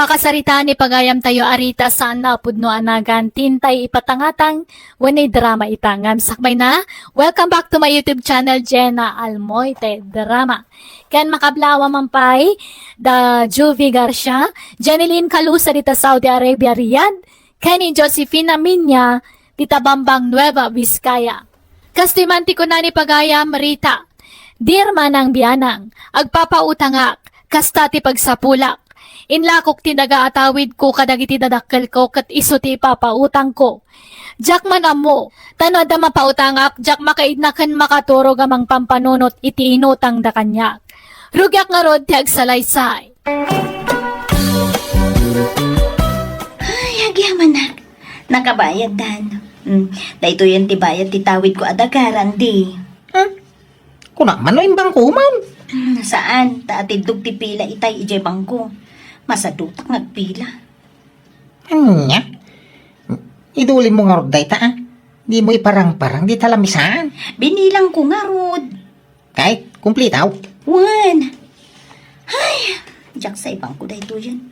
Pakasarita ni pagayam tayo arita saan na pudno anagan tintay ipatangatang wanay drama itangam sakmay na. Welcome back to my YouTube channel Jenna Almoite Drama. Kan makablawa mampay da Juvie Garcia, Jeneline Calusa dita Saudi Arabia Riyadh, kani Josefina Minya dita Bambang Nueva Vizcaya. Kastimanti ko na ni pagayam Rita, dirma ng biyanang, agpapautangak, kasta ti pagsapulak. Inlakok ti nagaatawid ko kadagiti dadakkel ko kat iso ti papautang ko. Jak man amo, tano da mapautangak, jak makaidnakan makaturo gamang pampanunot iti inutang da kanyak. Rugyak nga rod ti agsalaysay. Ay, agyaman na. Nakabayad dan. Dahito yan ti bayad ti tawid ko adagaran di. Kuna man no imbang kuman. Saan? Taatidog ti pila itay ijay bangko. Masadutak nagpila. Anya? Idulin mo nga rod day ta ah. Di mo iparang-parang di talamisan. Binilang ko nga rod. Kahit kumplitaw. Wan. Ay, jak sa ibang ko dahito yan.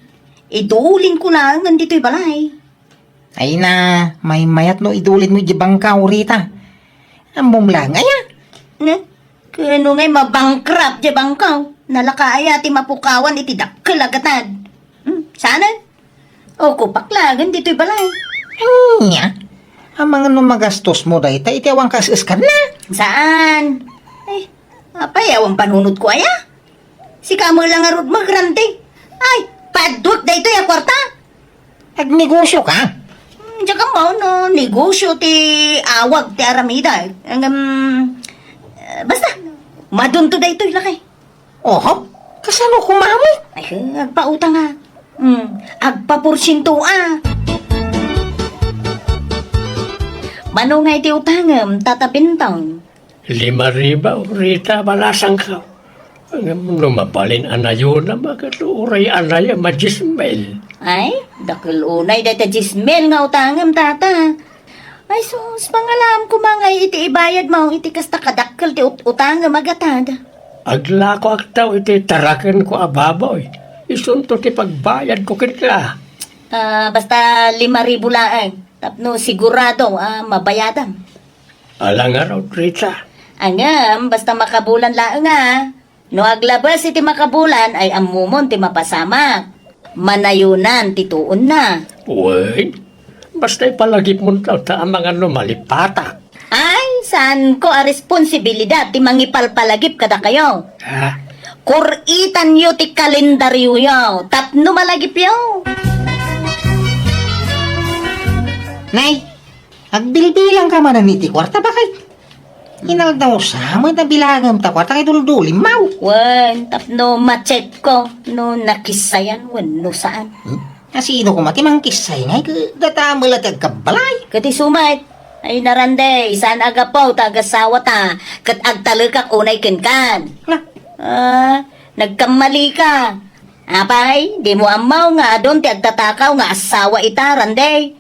Idulin ko lang nandito'y balay. Ay na, may mayat no idulin mo ijibang ka urita. Amom lang, aya. Kano ngay mabangkrap di bangkaw. Nalakaaya ti mapukawan iti dakkel agatad. Sana? O kupaklagan dito'y balay. Anya? Ang mga no magastos mo day ta itiawang kasiskan na. Saan? Ay, apayawang panunod ko aya. Si kamo lang arod magranting. Ay, padut da ito ya kwarta. Nagnegosyo ka? Diyan mo, no, negosyo ti awag ti aramida. Basta, madunto da ito ilakay. Oho, kasano kumamit? Ay, agpautang nga. Agpapursinto Mano nga iti utangam, tatapintang. 5,000 Rita balasang ka. Ang lumapalin anayon na magkaturay anay majismel. Ay, dakil unay data jismel nga utangam, tata. Ay, sus, pangalam ko mga iti ibayad mo, iti kasta kadakil ti utangam agatad. Aglako agtaw iti tarakan ko ababoy. Isunto ti pagbayad ko kitla. Basta 5,000 laang. Tapno sigurado, mabayadam. Alang araw, Rita. Angam, basta makabulan laang No aglabas iti makabulan ay amumon ti mapasamak. Manayunan ti tuon na. Uy, basta ipalagip mo taw ta ang mga lumalipatak. Ay, saan ko a responsibilidad ti mangipalpalagip kada kayo? Ha? Kuritan yo ti kalendaryo yo. Tapno malagip yo. Nay, agbilbilang ka man niti kwarta bakit? Inaldaw sa mo na bilagam ta kwarta kay duldulim mau. Wan, tapno ma-check ko. No nakisayan, wan, no saan. Asino ko mati mang kisay ngay datamala tagkabalay. Kati sumat. Ay narande, saan agapaw tagasawa ta. Kat agtalakak unay kenkan. Nagkamali ka. Apay, di mo amaw nga doon ti agtatakaw nga asawa ita, rande.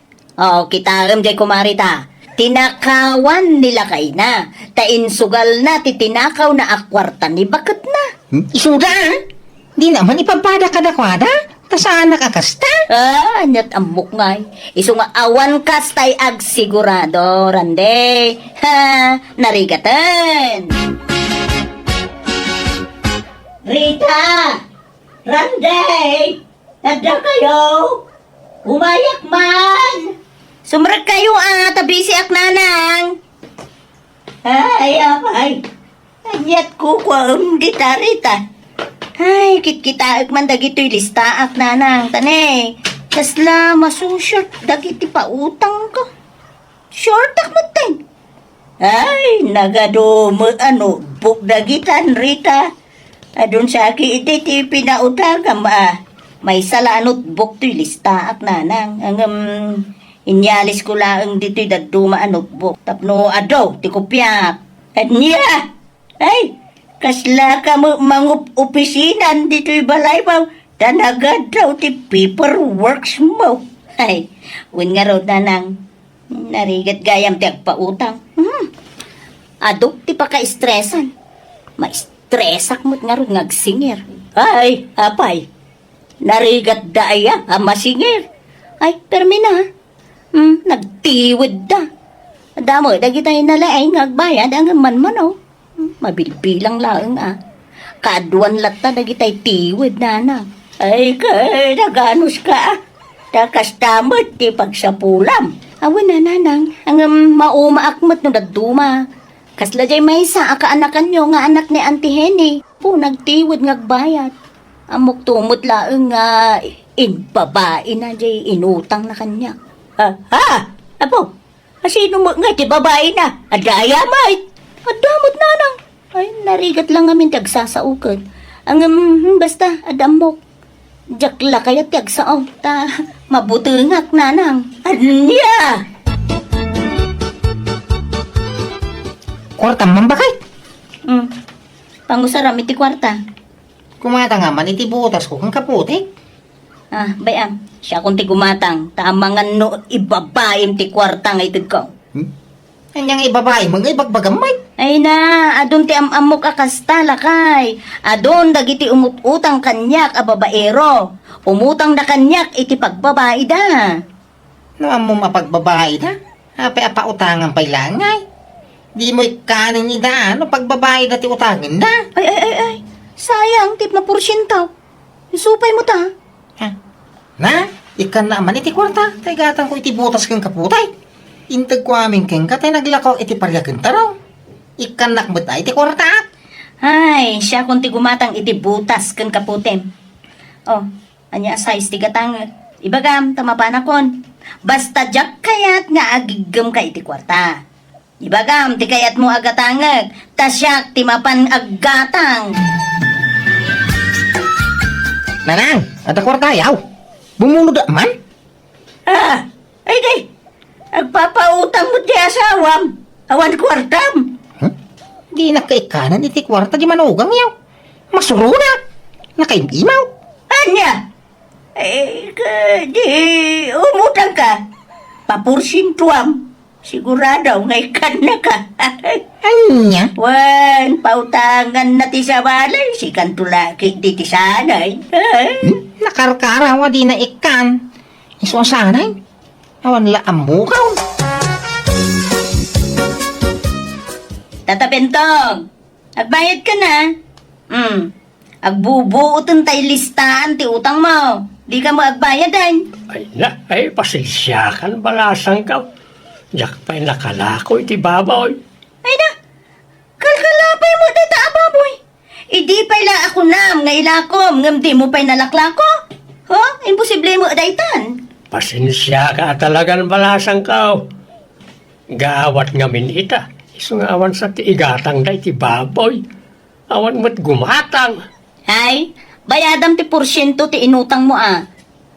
Kitaram jay kumarita. Tinakawan nila kay na. Tainsugal na ti tinakaw na akwarta ni bakit na. Isuda? Di naman ipapada ka na kwada? Tasaan nakakasta? Anyat amok ngay. Iso nga awan kastay ag sigurado, rande. Narigatan. Rita! Rande! Tanda kayo! Umayak man! Sumrag kayo tabi si Aknanang! Ay, apay! Anyat ko kwa dita, Rita. Ay, kit-kita man dagito'y lista, Aknanang. Tane, kasla masushort dagiti pa utang ko. Short akmatin. Ay, nagadumo buk dagitan, Rita. Adun sa aki iti ti pinautagam may salanot buk to'y lista, Aknanang. Inyalis ko lang dito'y daduma notebook. Tapno adaw, ti kopyak. At niya, ay, kasla ka mangup opisinan dito'y balay mo. Tanagad daw ti paperworks mo. Ay, win nga raw nanang. Narigat gayam ti agpautang. Adok ti paka-estresan. Ma-estresak mo't nga ron ngagsingir. Ay, apay. Narigat daya, masingir. Ay, permina. Nagtiwid da. Damo, dagi tayo nalaing agbayad ang manmano. Mabilbilang laang Kaduan lata dagi tayo tiwid na. Ay, kay, naganos ka. Takas tamad, ti pagsapulam. Awan na nanang, ang maumaakmat no daduma. Kasla jay may sa akaanakan nyo nga anak ni Auntie Henny. Po, nagtiwid ngagbayad. Amok tumot laang babae na jay inutang na kanya. Apo, sino mo nga ti babae na? Adaya may. Adamot nanang. Ay, narigat lang amin tagsasaukan. Ang basta, adamok. Jakla kaya tagsao. Mabutungak nanang. Anya! Kwarta man bakit? Pangusaram iti kwarta. Kumata nga man iti butas ko kang kaputi. Bayam, siya kung ti gumatang. Tamangan no ibabaim ti kwarta nga itid ko. Anyang ibabae, mga ibagbagamay. Ay na, adon ti amok akasta lakay. Adon dagiti umutang kanyak a babaero. Umutang na kanyak iti pagbabae da. No, amo mapagbabae na. Apa utangan pa ilangay. Di mo ikanin ni daan, pagbabae na ti utangin na. Ay. Sayang, tip na porsyento. Isupay mo ta. Na, ikan naman iti kwarta. Taygatan ko iti butas kang kaputay. Intag ko aming keng katay naglakaw iti paryagan taraw. Ikan nakmat na iti kwarta. Ay, siya kung ti gumatang iti butas kan kaputem. Anya size ti gatang. Ibagam, tamapanakon. Basta jak kayat nga agigam ka iti kwarta. Ibagam, ti kayat mo agatangag. Tasyak ti mapan aggatang. Nanang, at kwarta yaw. Bumulod man? Ay day. Agpapautang mo ti asawam. Awan kwartam. Di nakaikanan iti kwarta di manugang yaw. Masuro na. Nakaibimaw. Anya? Di umutang ka. Papursintuam. Sigurado nga ikan na ka. Anya? Wan, pautangan na ti sa balay. Si kantulaki di ti sanay. Nakarkarawa di na ikan. Iso sanay. Awan la amukaw. Tata Bentong, agbayad ka na. Agbubuotin tayo listahan ti utang mo. Di ka mo agbayad ay. Pasensya kan balasang ka. Diyak pa'y nakalako iti babaw. Ay na, kalkalapay mo dito ababoy. Idi pa'y la ako nam nga ilakom, ngam di mo pa'y nalaklako. Imposible mo daytan. Pasensya ka talagang balasang ka. Gaawat ngamin ita. Iso nga awan sa tiigatang da iti baboy. Awan mo't gumatang. Ay, bayadam ti porsyento ti inutang mo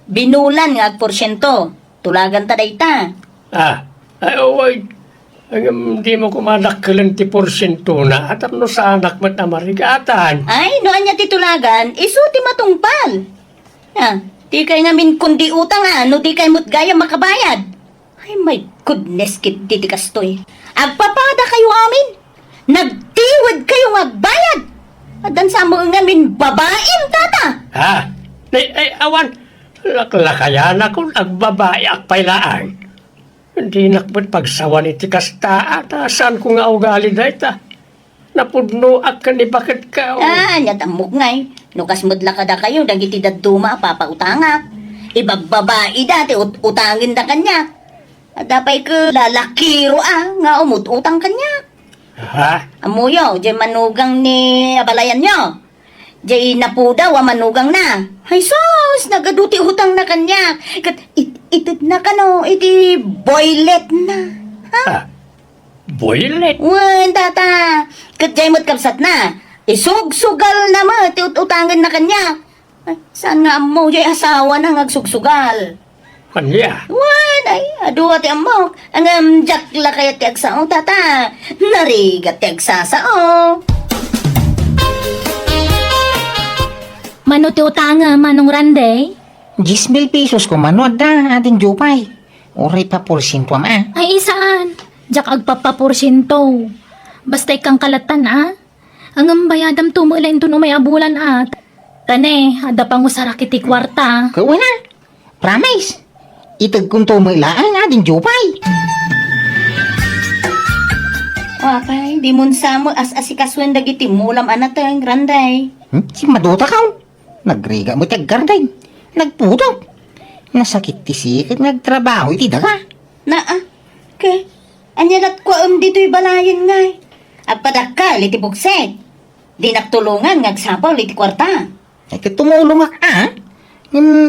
Binulan nga porsyento. Tulagan ta dayta. Di mo kumanakalan ti porsyento na at no sa anak mo't amarigatan. Ay, noan niya ti tulagan, iso ti matungpal. Di kay ngamin kundi utang no di kay mo't gaya makabayad. Ay, my goodness, kit ti kastoy. Agpapada kayo amin. Nagtiwid kayo magbayad. Adan sa mo ngamin babaim, tata. Awan. Laklakayan ako agbabae akpailaan. Hindi nakbat pagsawan iti kasta at saan ko nga ugali da ita. Napudno ak ka ni bakit ka. Nyatamok ngay. Nukas mudla ka da kayo, dagiti daduma papautangak. Ibagbabae dati, utangin da kanya. Dapay ka lalakiro nga umututang kanya. Amuyo, di manugang ni abalayan nyo. Di napudaw, manugang na. Ay sos, nagaduti utang na kanya. Itid na kano, iti boylet na. Boylet? Wan, tata. Katjay mo't kapsat na. Isugsugal na mo, utangan na kanya. Ay, saan nga mo, jay asawa na ngagsugsugal. Kanya? Wan, ay, aduwa ti amok. Ang jakla kaya ti agsao, tata. Narigat ti agsasao. Mano ti utanga, Manong Randay? 10,000 pesos ko manood da ating jupay. Oray pa porsyento Ay, isaan? Jak agpapaporsyento. Basta ikang kalatan Ang bayadam tumulain to no may abulan Tane, ada pang usara kiti kwarta. Kau na. Promise. Itag kung to mo ilaan nga din Jupay. Apay, di mo sa mo as-asikaswen dagiti mulam anateng, granday. Si Maduta ka. Nagriga mo tag garday. Nagputok. Nasakit ti sikit nagtrabaho iti daga. Okay. Anyalat ko dito'y balayan ngay. Agpadakal iti bukset. Di nagtulungan ngagsapaw iti kwarta. Ay tumulong ak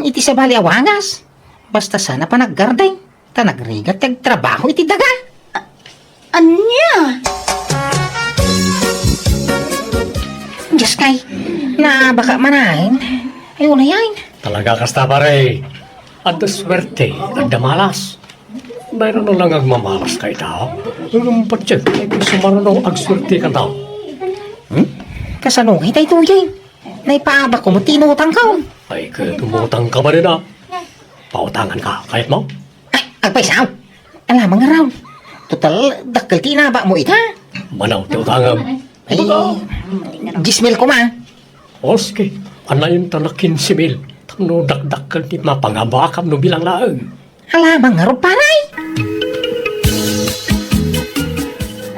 iti sa bali awangas. Basta sana pa naggarday. Ta nagriga tag trabaho iti daga. Anya? Diyos kay, na baka manahin. Ay una yan. Talaga kasta pare. At swerte, at malas. Mayroon na lang agmamalas kay tao. Nung patsyan, ay sumarunong agswerte ka daw. Kasanong hitay tuyay. Naipaaba ko mo tinutang ka. Ay, tumutang ka ba rin ah? Pautangan ka, kahit mo? Ay, agpaisaw. Alamang nga raw. Total, dakal tinaba mo ita. Manaw, tiutangam. Ay, gismil ko ma. O sige, anayin ta na 15,000. Tano dakdakal di mapangabakam no bilang laang. Alamang nga raw paray.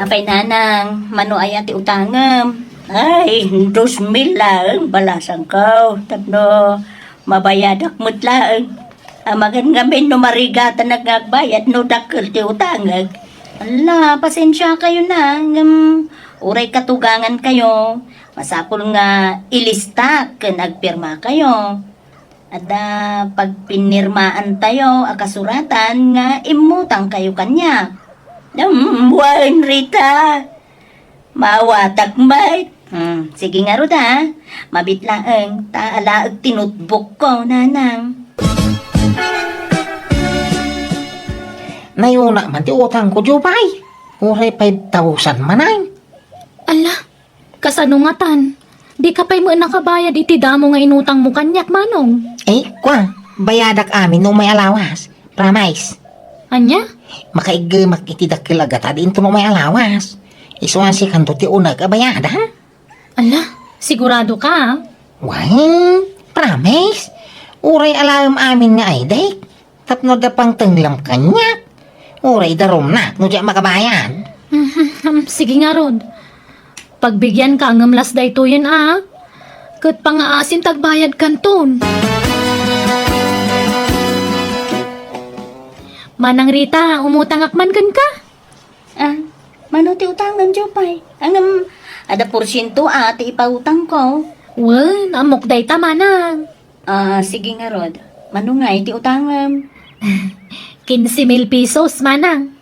Apay nanang, mano ay ati utangam. Ay, 2,000 lang, balasang ko. Tapno, mabayadak mo't lang. Amagan ngamin no marigatan nagagbayad no dakil ti utangag. Ala, pasensya kayo na. Uray katugangan kayo. Masapul nga ilista ka nagpirma kayo. Ada pag pinirmaan tayo akasuratan nga imutang kayo kanya. Buwan Rita. Mawatak mait. Sige nga rod ha. Mabitlaang taalaag tinutbok ko nanang. Nayuna man ti utang ko Jupay. Uray 5,000 manay. Ala, kasanungatan. Di ka pa'y mo nakabayad iti damo nga inutang mo kanyak, manong. Eh, kwa, bayadak amin no may alawas. Promise. Anya? Makaigamak iti dakil agata din to no may alawas. Isuan si kanto ti unag abayada. Ala, sigurado ka, ah? Why? Promise. Uray alam amin nga ay dek. Tapno da pang tenglam kanyak. Uray darom na, no di makabayan. Sige nga, Rod. Pagbigyan ka, ngamlas da ito yun, ah. Kat pangaasin tagbayad kanton. Manang Rita, umutang akman kan ka? Mano ti utangan Jopay? Ang ada porsyento ati ipautang ko. Well, amok day ta, manang. Sige nga Rod. Mano nga iti utangan? 15,000 pesos, manang.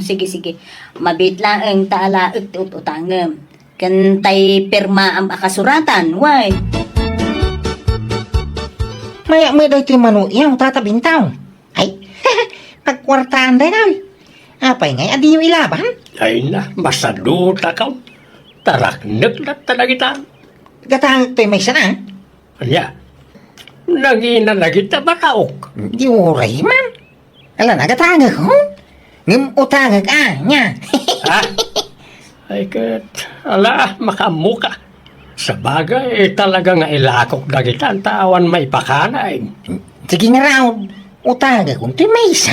Sige. Mabitla ang taala utangam. Kantay pirma ang akasuratan, why? Maya may daw ito manuyaw tatabintaw. Ay, pagkwartaan day na. Apay ngay, adi yung ilaban. Ay na, masaluta ka. Taraknag na talagitan. Gatang ito'y may sana. Anya, nangina na kita bakaok. Di uray man. Ala na, gatangag ko. Ngam utangag nya. Ha? Ay kat, ala, makamuka. Sa bagay, talaga nga ilakok na kita. Tawan may pakanay. Sige nga raw, utangag kung ito'y may isa.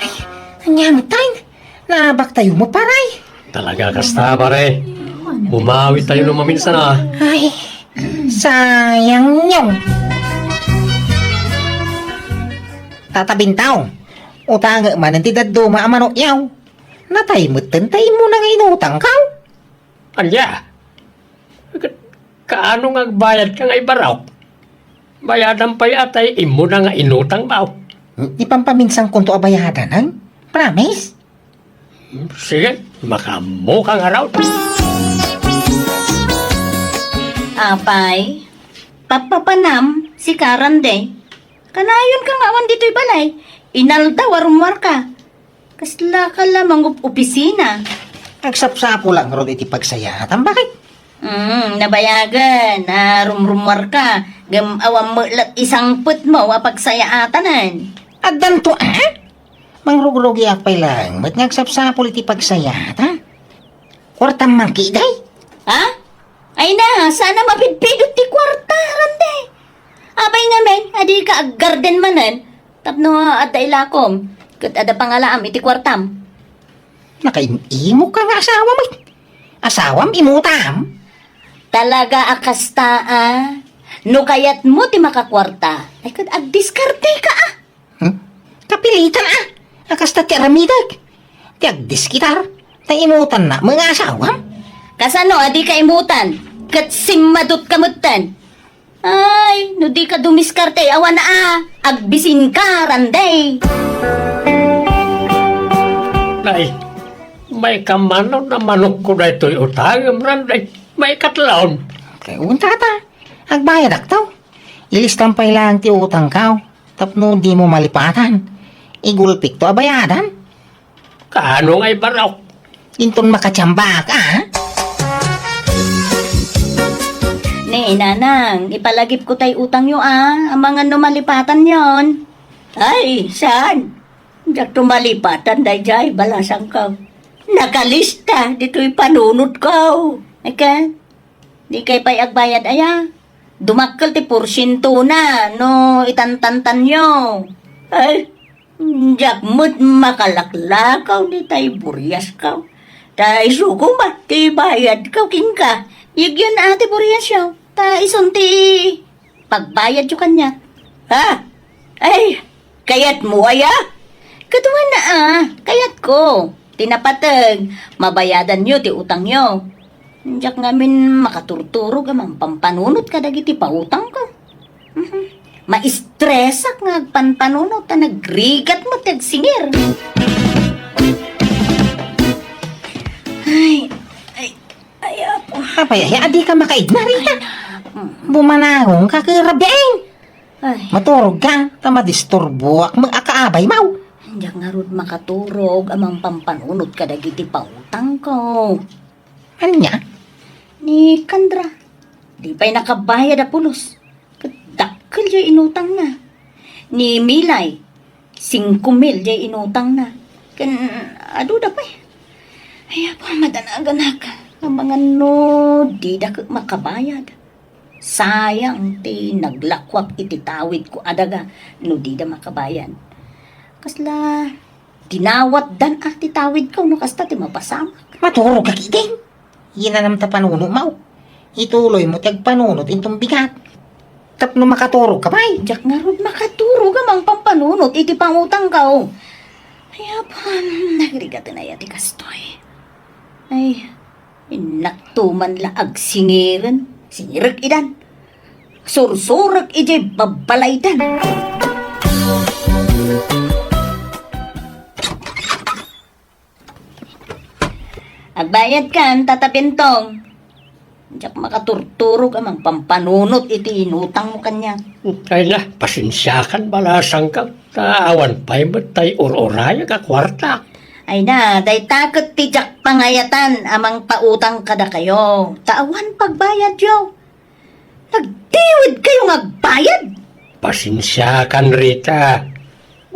Ay, anyang tayo. Nabak tayo mo paray. Talaga kasta pare. Bumawi tayo nung maminsan na. Ay, sayang nyo. Tatabintaw. Utang man ang tidado maamano yaw. Natay mo tantay mo na nga inutang ka. Anya? Kaano nga bayad ka nga ibaraw? Bayadan pa yatay, imo na nga inutang ba? Ipampaminsang kunto abayadan, ang? Promise? Sige, makamuka nga raw. Apay, papapanam si Karande. Kanayon ka nga awan dito'y balay. Inalda warumwar ka. Kasla ka lamang opisina. Nagsapsapo lang ron iti pagsayatan. Bakit? Nabayagan na rumrumwar ka. Gam awam mo isang put mo apagsayaatanan. At danto, Mangrugrogi apay lang. Ba't nagsapsapo iti pagsayatan? Kwartang mangkiday? Ha? Ay na, sana mapidpidot ti kwarta, rande. Abay nga men, adi ka ag garden manen. Tapno adda ilakom. Kat ada pangalaam iti kwartam. Nakaimimo ka nga asawa mo. Asawam imutam. Talaga akasta no kayat mo ti makakwarta. Ay kat ag diskarte ka Kapilitan Akasta ti aramidag. Ti agdiskitar. Imutan na mga asawam. Kasano adi ka imutan. Kat simmadot kamutan. Ay, no di ka dumiskarte, awan na agbisin ka, randay. Nay, may kamano na manok ko na ito'y utang, randay. May katlaon. Kaya unta ta. Agbayad aktaw. Ilistan pa ilang ti utang kao. Tapno di mo malipatan. Igulpik to abayadan. Kaano nga'y barok? Inton makatsamba ka Ne, nanang, ipalagip ko tay utang yo ang mga numalipatan yon. Ay, saan? Diyak tumalipatan, day jay, balasang ka. Nakalista, dito'y panunod ko. Eka, di kay pay agbayad aya. Dumakkel ti porsyento na, no itantantan nyo. Ay, diyak mo't makalaklakaw ni tay buryas ka. Tay suko ba, ti bayad ka, king ka. Yagyan na ate buryas siya. Ta isunti pagbayad yung kanya. Ha? Ay, kayat mo aya? Katuan na kayat ko. Tinapatag, mabayadan nyo ti utang nyo. Diyak ngamin makaturturog amang pampanunot ka dagiti pautang ko. Maistresak nga agpanpanunot ta nagrigat mo tagsingir. Ay, apo. Abay, adi ka makaignarita. Bumanahong ka kirabiain. Ay, Maturog ka, tamadisturbo ak mag-akaabay mau. diyak nga rod makaturog amang pampanunot ka dagiti pautang ko. Ano niya? Ni Kandra. Di pa'y nakabayad a pulos. Kadakkel jay inutang na. Ni Milay. 5,000 jay inutang na. Aduda pa'y. Ay, apa, madanagan ka. Ang mga no, di da makabayad. Sayang ti naglakwak iti tawid ko adaga no di da makabayad. Kasla, dinawat dan ti tawid ko no kasta ti mapasamak. Maturog ka kiting. Ginanam ta panuno mau. Ituloy mo tiyag panunot intong bigat. Tapno makaturog ka bay. Diyak nga rod makaturo gamang pampanunot iti pangutang ka o. Ay, apan, nagrigat na yati kastoy. Ay, inaktuman laag singiran. Singirak idan. Sursurak ijay babalaydan. Agbayad kan, tata Pintong. Diyak makaturturog amang pampanunot iti inutang mo kanya. Ay na, pasensyakan balasang ka. Taawan pa'y matay ururaya ka kwarta. Ay na, day takot ti Jack pangayatan amang pautang kada kayo. Taawan pagbayad yo. Nagtiwid kayo agbayad. Pasensyakan, Rita.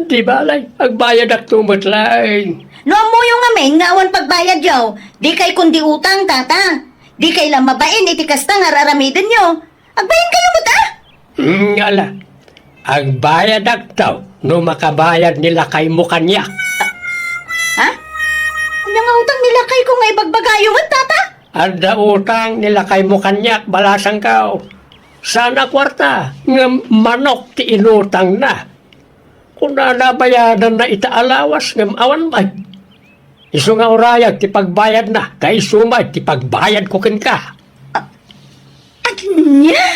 Di balay, agbayad at tumatlay. No mo yung amin nga awan pagbayad yo. Di kay kundi utang tata. Di kay lang mabain iti kasta nga raramidin yo. Agbayin kayo mo ta? Ala, agbayad at tao, no makabayad nila kay mukanya. Ha? Ano nga utang nila kay kung nga ibagbagayo mo tata? Ada utang nila kay mukanya, balasang ka. Sana kwarta, nga manok ti inutang na. Kung nabayadan na itaalawas, nga awan ba? Iso nga orayag, ti pagbayad na, kay sumay, ti pagbayad ko kin ka. Anya?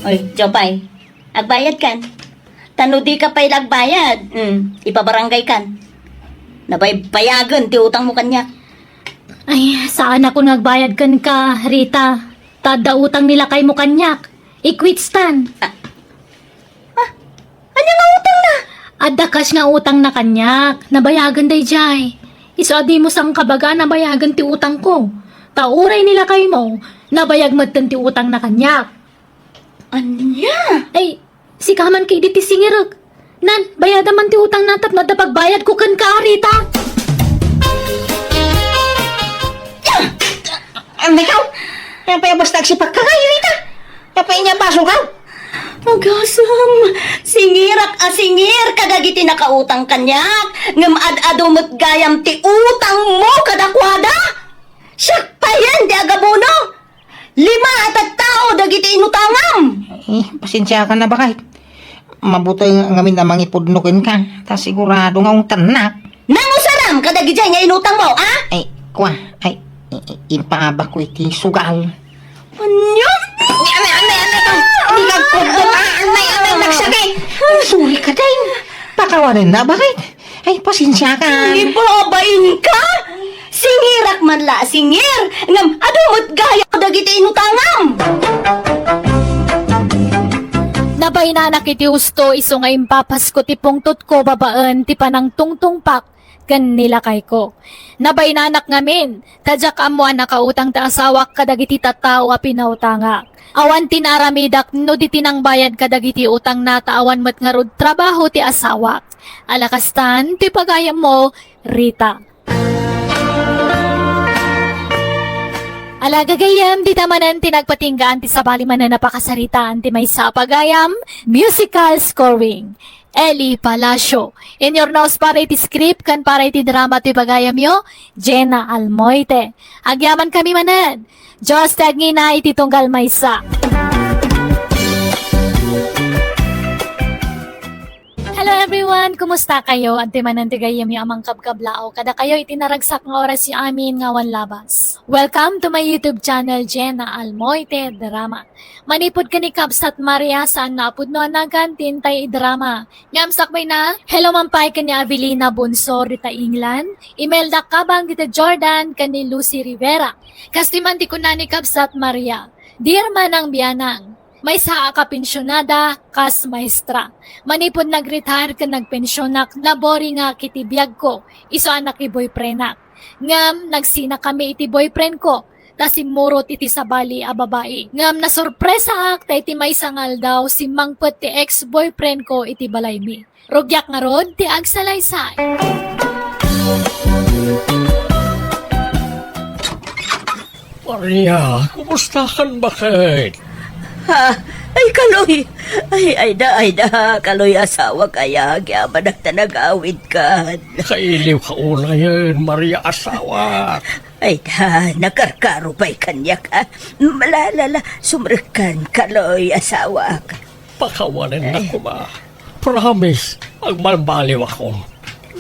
Oy, Jopay, agbayad kan. Tano di ka pa'y lagbayad. Ipabarangay kan. Nabaybayagan ti utang mo kanya. Ay, saan ako nagbayad kan ka, Rita? Tada utang nila kay mo kanyak. Ikwitstan. Ano nga utang na? Adda kas nga utang na kanyak. Nabayagan day jay. Iso adi mo sang kabaga nabayagan ti utang ko. Tauray nila kay mo. Nabayag madtan ti utang na kanyak. Anya? Ay, si kaman kay di ti singirag. Nan, bayada man ti utang natap nadapagbayad ko kan ka, Rita. Ano ikaw? Apa yung basta agsipak ka kayo, Rita? Apa yung niya baso ka? Agasam, singir kadagiti nakautang kanyak, ngam ad-adumot gayam ti utang mo kadakwada. Siyak pa yan, di agabono. 5 at tao dagiti inutangam. Pasensya ka na ba kahit? Mabuto yung ngamin na mangipudnukin ka. Ta sigurado nga ang tanak. Nangusaram kadagiti nga inutang mo, ah? Ay, kwa, ay, ipaaba ko iti sugal. Anyon? Nagsagay. Sorry ka din. Pakawanin na, bakit? Ay, pasensya ka. Ibabain ka? Singirak man la, singir. Ngam, adumot gaya dagiti inutangam. Nabay na nakiti husto iso nga impapas ko ti pungtot ko babaan ti panang tungtungpak kan nila kay ko. Nabay na anak ngamin, tadyak amuan nakautang ta asawak kadagiti tattao a pinautangak. Awan tinaramidak no di tinang bayad kadagiti utang na taawan met nga rod trabaho ti asawak. Alakastan ti pagayam mo, Rita. Alagagayam, di tamanan tinagpatinggaan ti sabali man na napakasaritaan ti may sa pagayam, musical scoring. Eli Palacio. In your nose para iti script kan para iti drama ti pagayam yo, Jenna Almoite. Agyaman kami manan. Diyos tagni na iti tunggal maysa. Hello everyone! Kumusta kayo? Ante manantigayam yung amang kabkablao. Kada kayo itinaragsak ng oras yung amin ngawan labas. Welcome to my YouTube channel, Jenna Almoite Drama. Manipod ka ni Kabsat Maria saan naapod no anagan tintay drama. Ngamsakbay na, hello mampay ka ni Avelina Bonsor dita England. Email da kabang dita Jordan ka ni Lucy Rivera. Kastiman di ko na ni Kabsat Maria. Dear manang biyanang, may saa ka pensyonada, kas maestra. Manipod nag-retire ka nagpensyonak, labori nga kiti biyag ko, iso anak i boyfriendak. Ngam, nagsina kami iti boyfriend ko, tas simurot iti sabali a babae. Ngam, na sorpresa ak, ta iti may sangal daw, si mangpet ti ex-boyfriend ko iti balay mi. Rugyak nga rod, ti agsalaysay. Maria, kumusta kan bakit? Ha? Ay, kaloy. Ay da, kaloy asawa kaya, gyaman at tanagawid ka. Kailiw ka una yan, Maria asawa. Ay da, nakarkaro pa'y kanya ka. Malalala, sumrikan kaloy asawa ka. Pakawalan na ko ba? Promise, magbalbaliw ako.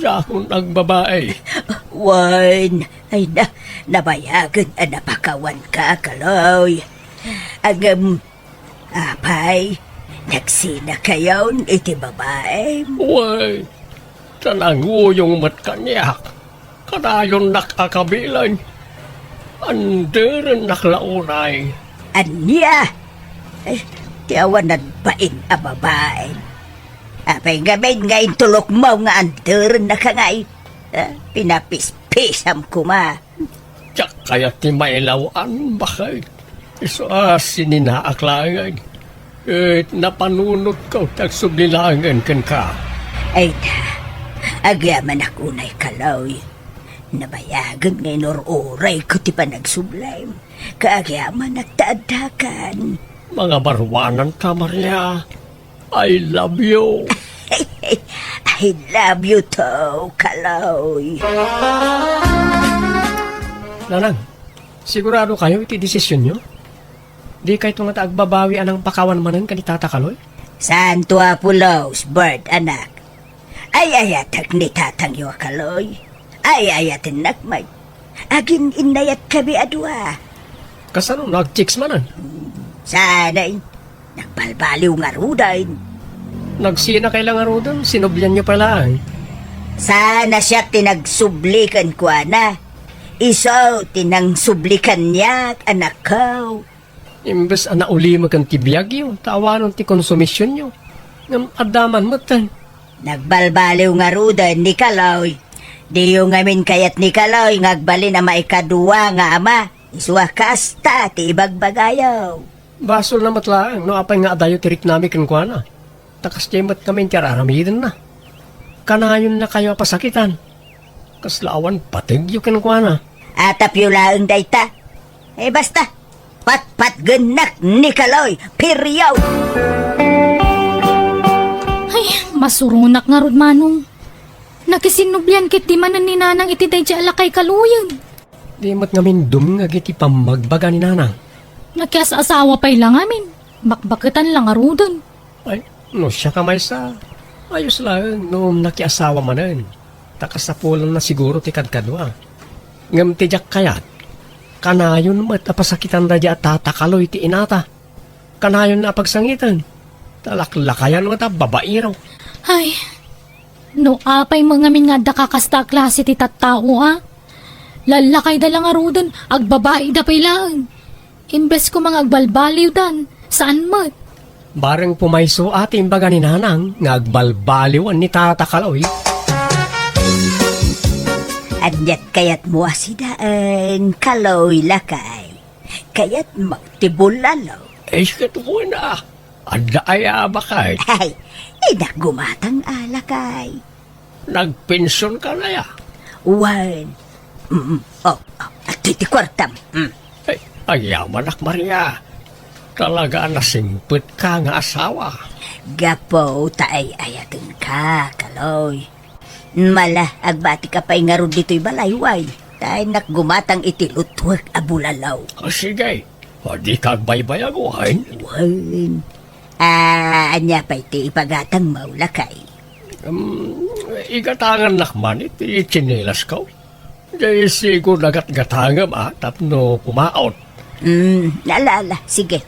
Yakon ang babae. Wan, ay da, nabayagan at napakawan ka, kaloy. Agam, apay, nagsina kayo iti babae. Uy, tanango yung mat kanyak. Kanayon nakakabilan. Anderan naklaunay. Anya, tiyawanan pain a babae. Apay gamin nga intulok mo nga anderan na kangay. Pinapispisam ko ma. Tiyak kaya ti mailawan bakit? Iso sininaaklangan. Napanunod ko tag sublilangan kan ka. Ay da, agyaman akunay kaloy. Nabayagan ngay oray ko ti panagsublay. Kaagyaman nagtaadakan. Mga barwanan ka, Maria. I love you. I love you too, kaloy. Nanang, sigurado kayo iti desisyon nyo? Di kayo nga taagbabawi anang pakawan manan kanitata kaloy? Santo Apulos, bird anak. Ay ayatak ni tatang yo kaloy. Ay ayatin nakmay. Agin inayat kabi adwa. Kasano nag-chicks manan? Sanay, nagbalbaliw nga ruday. Nagsina kailang arudan, sinubyan nyo pala ay. Sana siya tinagsublikan ko na. Iso tinang sublikan niya anak ko. Imbes na uli kan tibiyag yun, tawanon ti konsumisyon nyo. Ngam adaman matan. Nagbalbaliw nga rudan ni Kaloy. Di yung ngamin kayat ni Kaloy ngagbali na maikadua nga ama. Iswa kasta ti ibagbagayaw. Basol na matlaang, no apay nga adayo tirik nami kankwana. Takas jemat kami tiyaramidin na. Kanayon na kayo pasakitan. Kaslaawan patig yung kankwana. Atap yung laang dayta. Basta, pat-pat genak ni Kaloy, peryaw. Ay, masurunak nga rod manong. Nakisinublian kit di manan ni nanang iti day di alakay kaluyan. Di mat ngamin dum nga giti pamagbaga ni nanang. Nakias asawa pa'y lang amin. Bakbaketan lang arudon. Ay, no siya kamay sa. Ayos lang, nung nakiasawa manan. Takasapulan na siguro ti kadkadwa. Ngam ti jak kayat. Kanayon mat apasakitan da di at tatakaloy ti inata. Kanayon na pagsangitan. Talaklakayan mat babairo. Ay, no apay mo ngamin nga dakakasta klase ti tattao Lalakay da lang arudon, agbabae da pailaan. Imbes ko mga agbalbaliw dan, saan mat? Bareng pumayso ating baga ni nanang, nga agbalbaliwan ni tatakaloy. Anyat kayat mo asidaan, Kaloy lakay. Kayat magtibulalo. Katuwa na. Ada ay abakay. Ay, gumatang alakay. Nagpensyon ka na ya. Wan. At titi kwartam. Ay, ayaman ak Maria. Talaga nasimpit ka nga asawa. Gapo taay ayatin ka, Kaloy. Mala, agbati ka pa'y nga ron dito'y balayway. Tayo gumatang itilutwag abulalaw. Sige, di ka baybayaguhan. Wan. Anya pa'y ti ipagatang maulakay. Igatangan nakman iti chinelas ko. Di siguro nagat-gatangam tapno pumaot. Nalala, sige.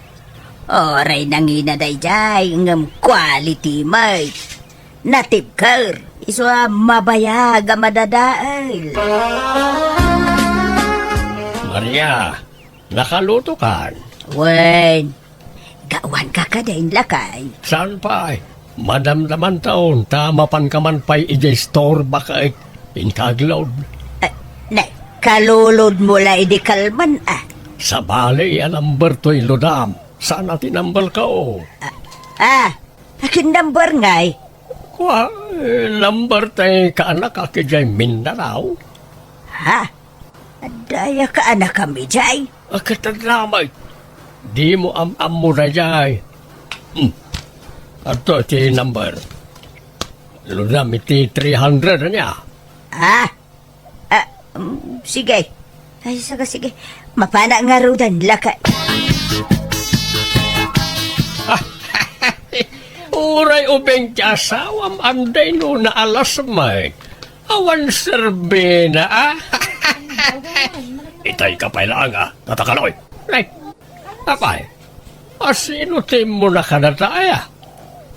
Oray nang inaday jay, ngam quality may. Natipker, iswa mabayaga madadaal. Maria, nakaluto ka. Wen, gawan ka kadain lakay. Saan pa ay? Madamdaman taon, tama pan ka man pa'y i-store baka inkagload. Kalulod mo la idi kalman Sa bali, number to'y ludam. Saan natin number ka o? Akin number ngay. Kwa, number tayo kaanak akijay Mindanao. Ha? Adaya ka anak kami jay. Akatadlamay. Di mo am mo na jay. Ato iti number. Ludam iti 300 niya. Sige. Ay, sige. Mapana nga rudan lakay. Uray ubeng ti asawam anday no na alas may. Awan serbe na Itay ka pa lang tatakaloy. Ay, apay. Asino tim mo na kanataya?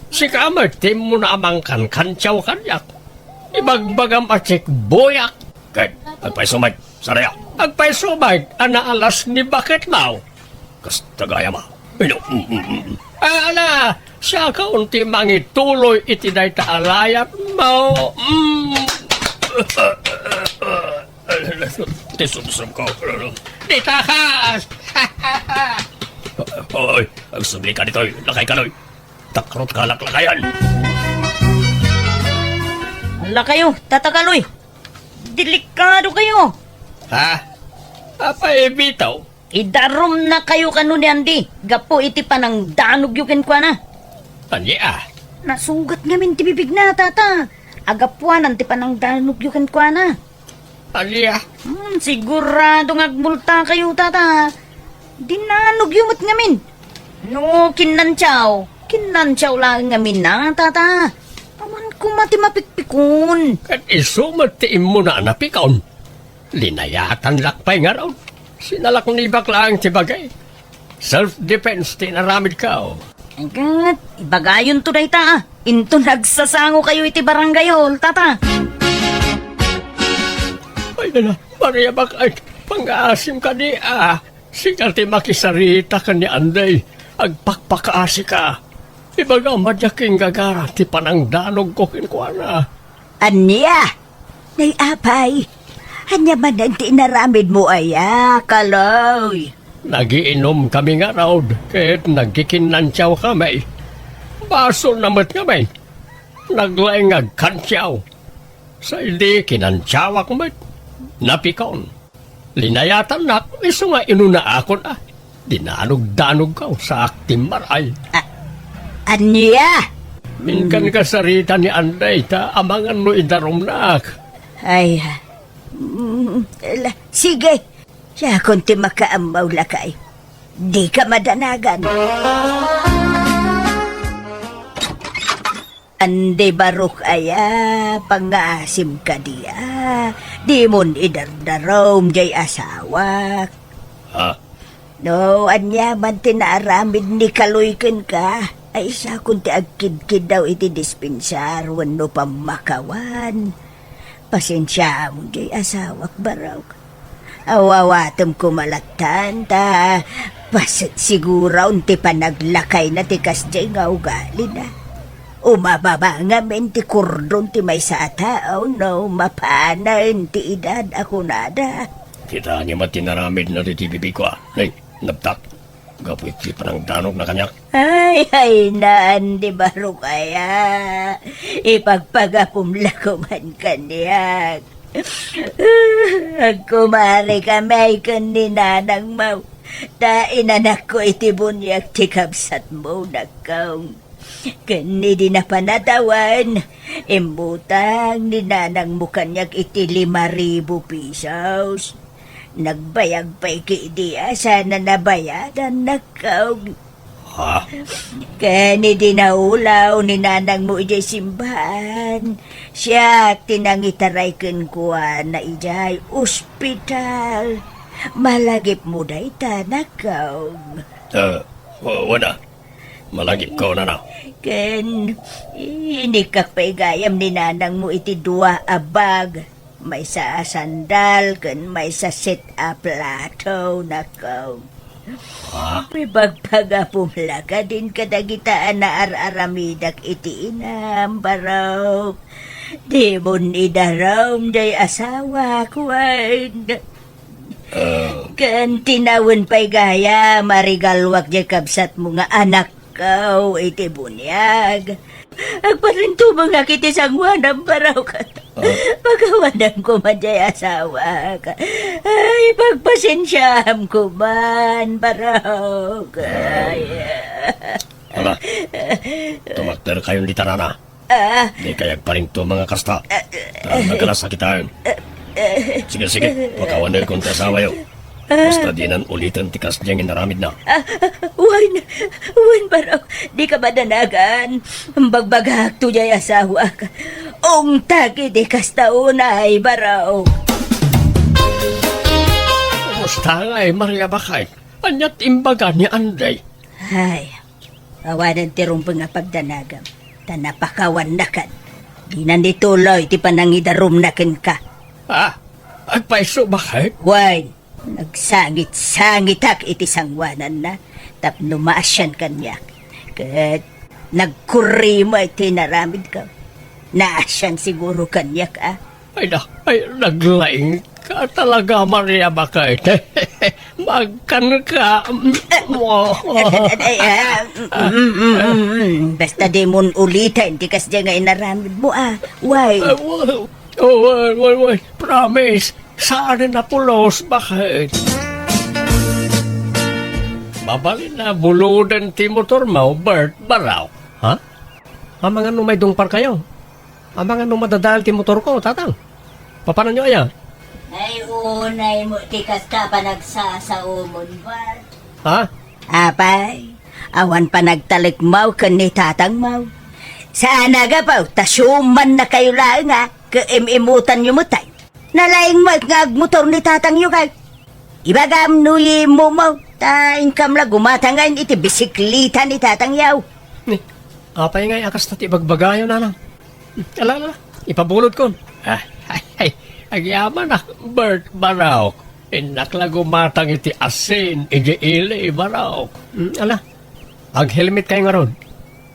Si kamay tim mo na amangkan kantyaw kanyak. Ibagbagam atsik boyak. Kay, agpaisumay, saraya. Agpaisumay, alas ni bakit mau? Kastagaya ma. Ana, siya ka unti mangituloy iti day taalayat mo. Tisumsum ko. Di takas! Hoy, agsugli ka dito. Lakay ka noy. Takrot ka laklakayan. Ala kayo, tatakaloy. Delikado kayo. Ha? Apa bitaw? Idarom na kayo kanu ni Andy. Gapo iti panang danog yukin kwa na. Anya Nasugat ngamin ti bibig na, tata. Agapuanan ti panang danog yukin kwa na. Anya? Sigurado ngagmulta kayo, tata. Dinanog yumot ngamin. No, kinantsaw lang ngamin na, tata. Aman kumati mapikpikon. Kat isumat ti imo na napikaon. Linayatan lakpay nga raw. Sinalak ni baklang ti bagay. Self-defense ti naramid ka. Agad, ibagayon to day ta. Into nagsasango kayo iti barangay hall, tata. Ay na, Maria bakay. Pang-aasim ka ni Sigal ti makisarita ka ni Anday. Agpakpakaasi ka. Ibaga madyaking gagara ti panangdanog ko kinkwana. Anya, nay apay. Anya man ang tinaramid mo Kaloy. Nagiinom kami nga raw, kahit nagkikinantyaw kami. Baso namat kami. Naglaing kantyaw. Sa hindi kinantyaw ako met. Napikon. Linayatan na, iso nga inuna ako na. Dinanog-danog ka sa akting maray. Anya? Minkan ka sarita ni Anday, ta amangan no idarom na ak. Ay, sige. Siya kung ti makaamaw lakay. Di ka madanagan. Ande barok aya, pangasim ka diya. Di mon idardarom jay asawak. Ha? No, anya man tinaaramid ni kaluyken ka. Ay isa kung ti agkid-kid daw iti dispensar, wano pamakawan. Pasensya mo jay asawak baraw. Awawatom kumalatan ta. Pasit sigura unti panaglakay na ti kasjay nga ugali na. Umababa nga men ti kordon ti may sa tao, no, mapanan ti edad ako nada. Kita niya matinaramid na ti bibi ko. Ay, nabtak. Gapoy ti panang danog na kanyak. Ay, naan di baro kaya. Ipagpagapumla ko man kanyak. Kumari kami kundi nanang mau. Ta inanak ko iti bunyak ti kabsat mo nakaw. Kani di na panatawan, imbutang ni nanang mo kanyak iti 5,000 pesos. Nagbayag pa iki sana nabayadan nakaw. Ha? Kani di naulaw ni nanang mo ijay simbahan. Siya tinangitaray kuwa na ijay ospital. Malagip mo da ita nakaw. Wala. Malagip ko na na. Ken, inikak paigayam ni nanang mo iti 2 abag. May sa sandal, ken may sa sit-up plato, nakaw. May bagpaga pumlaga din kadagitaan na ar-aramidak iti inam, baraw. Di mo nidaram day asawa, kwan. Ken tinawin paigaya, marigalwak jay kabsat mo nga anak kau iti bunyag. Agparinto mga kiti sangwanam baraw ka. Pagawanan ko man jay asawa ka. Ay, pagpasensyam ko man baraw ka. Hala, tumakter kayong litarana. Di kayag pa rin to mga kasta. Nagkalasakitaan. Sige, pakawanay kong tasawa yun. Basta di nan ulitan tikas diyang inaramid na. Wan baraw, di ka madanagan. Bagbagak to jay asawa ka. Ong tagi di kas taunay baraw. Kumusta nga Maria Bakay? Anyat imbaga ni Anday. Ay, awanan ti rumpang nga pagdanagam. Tanapakawan na kan. Di na nituloy ti panangidarum na ken ka. Ha? Agpaiso Bakay? Why? Nagsangit-sangit ak iti sangwanan na. Tapno maasyan kanyak. Kat nagkurimo iti naramid ka. Naasyan siguro kanyak Ay naglaing ka talaga Maria Bakay. Magkan ka. Basta di mon ulitin. Di kas dyan nga inaramid mo Why? Wait. Promise. Saan na pulos, bakit? Mabalin na buludan ti motor mo, Bert, baraw. Ha? Amangan nung may dungpar kayo. Amangan nung madadal ti motor ko, tatang. Paano nyo aya? Ay, unay mo, tikas ka pa nagsasaumon, Bart. Ha? Apay, awan pa nagtalikmaw ka ni tatang maw. Sana ga pa, tasyuman na kayo lang ka-imimutan nyo mo tayo. Nalaing magmotor ni tatang yu kay. Ibagam nuyi mo mo. Taing kamla gumatangan iti bisiklita ni tatang yaw. Apay ngay akas tati bagbagayo na. Alala, ipabulod ko. Agyaman na, Bert Baraw. Inakla gumatang iti asin, iti ili Baraw. Ala, ag-helmet kayo nga ron.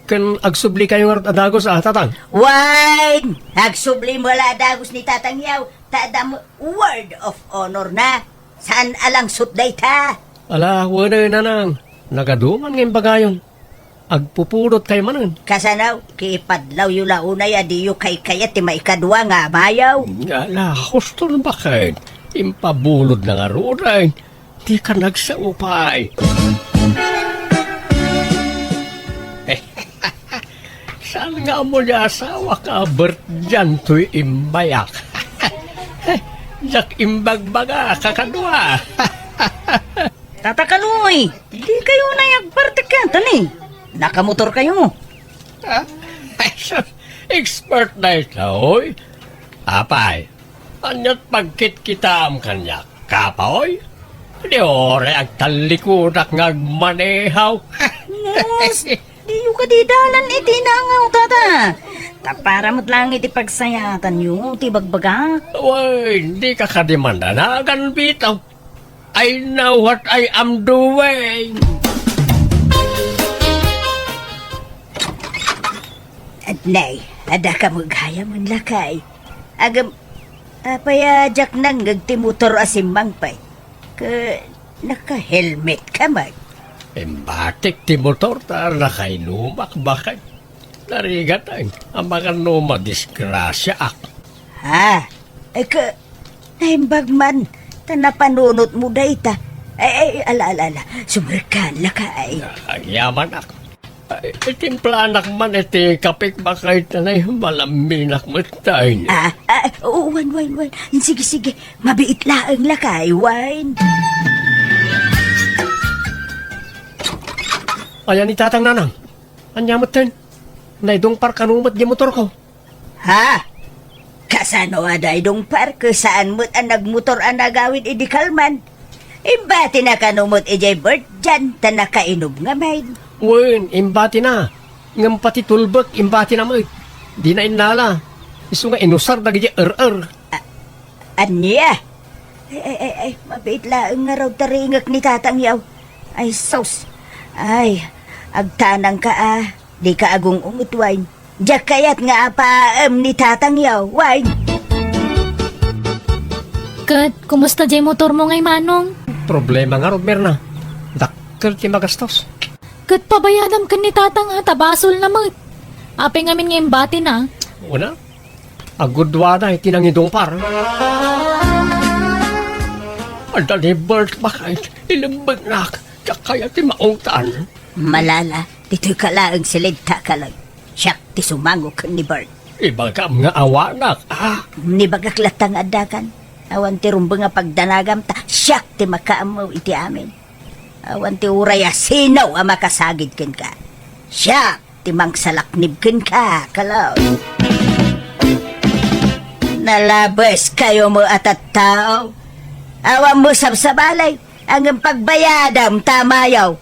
Kan agsubli kayo nga ron adagos tatang. Wine! Agsubli mo la adagos ni tatang yaw. Tadam word of honor na. Saan alang sutday ta? Ala, wala na nang. Nagaduman ngayon bagayon. Agpupulot kayo manan. Kasanaw, kipadlaw yu launay adiyo kay kayat ti may kadwa nga mayaw. Ala, gusto na bakit? Impabulod na nga roon, di ka nagsaupay. Saan nga mo niya asawa ka, Bert, dyan to'y imbayak. Jak imbagbaga, kakadwa. Tata Kaloy, di kayo na yagpartikatan eh. Nakamotor kayo. Expert na ito, oy. Apay, anyat pagkit kita am kanya, kapaoy. Di ore, agtalikudak ngagmanehaw. Yes, di yung kadidalan iti nangaw, tata. Tapara mo't lang iti pagsayatan yung ti bagbaga. Uy, hindi ka kadimanda na bitaw. I know what I am doing. At nay, ada ka magaya man lakay. Agam, apayajak nang gagtimutor asimang pay. Naka-helmet ka man. Embatik ti motor ta nakainumak bakay. Narigat ang mga numa disgrasya ak. Ha? Naimbag man. Napanunot mo day ta. Ala. Sumerkan lakay. Ang yaman ak. Itimplanak man iti kapik bakay tanay malaminak mo tayo. Wine. Sige. Mabiit laang lakay, wine. Ayan ni tatang nanang. Anyamot tayo. Naidong parkanumot di motor ko. Ha? Kasano aday dong parke saan mo't ang nagmotor ang nagawin idi kalman? Imbati na kanumot ijay bird dyan ta nakainom nga main. Wen, imbati na. Ngam pati tulbot, imbati na mo. Di na inala. Isu nga inusar na gaya Anya? Ay, mabait laang nga raw taringak ni tatang yaw. Ay, sos. Ay, agtanang ka di ka agong ungot wine. Diyak kayat nga apaam ni tatang yaw, wine. Kat, kumusta jay motor mo ngay manong? Problema nga, Robert na. Dakkel ti magastos. Kat, pabayadam ka ni tatang tabasol na mo. Ape ngamin ngayon bati na. Una, agudwa na itinangidong par. Ada ni Bert bakay, ilambag na kaya ti maungtan. Malala, dito ka lang silidta ka lang. Siyak ti sumangok ni Bert. Ibagam nga awanak, Ni bagaklatang adakan. Awan ti rumba nga pagdanagam ta, siyak ti makaamaw iti amin. Awan ti uraya sinaw ang makasagid ken ka. Siyak ti mangsalaknib ken ka, kalaw. Nalabas kayo mo atat tao. Awan mo sabsabalay, ang pagbayadam tamayaw.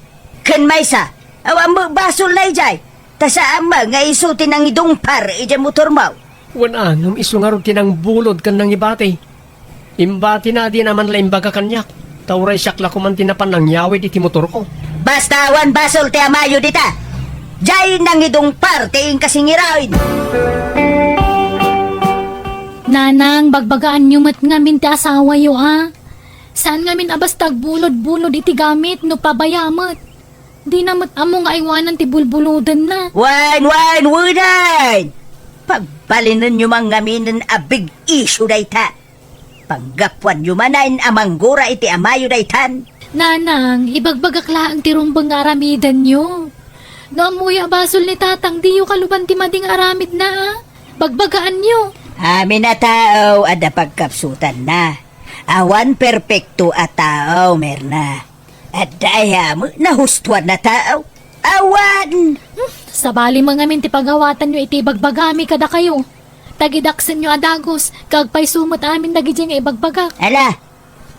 Ken maysa, awan mo basol na ijay. Ta sa ama nga isuti ng idong par ijay motor mo. Wala, nung isungarod tinang bulod kan ng ibati. Imbati na di naman la imbaga kanyak. Tauray siyakla ko man tinapan ng yawid iti motor ko. Basta awan basol ti amayo dita. Jay nang idong par ti ing kasingirawin. Nanang, bagbagaan nyo mat ngamin ti asawa yo Saan ngamin abas tagbulod-bulod iti gamit no pabayamot. Di namat amo nga iwanan ti bulbuludan na. Wine! Pagpalinan nyo mang ngaminan a big issue dayta. Panggapuan nyo manain amanggura iti amayo daytan. Nanang, ibagbagaklaan ti rumbang nga aramidan nyo. No amuya basol ni tatang di yo kaluban ti mading aramid na Bagbagaan nyo. Amin na tao ada pagkapsutan na. Awan perpekto at tao, merna. At daya mo, nahustuan na tao. Awan! Sabali mga ngamin ti pagawatan nyo iti bagbagami kada kayo. Tagidaksan nyo adagos, kagpay sumot amin dagiti nga ibagbagak. Ala,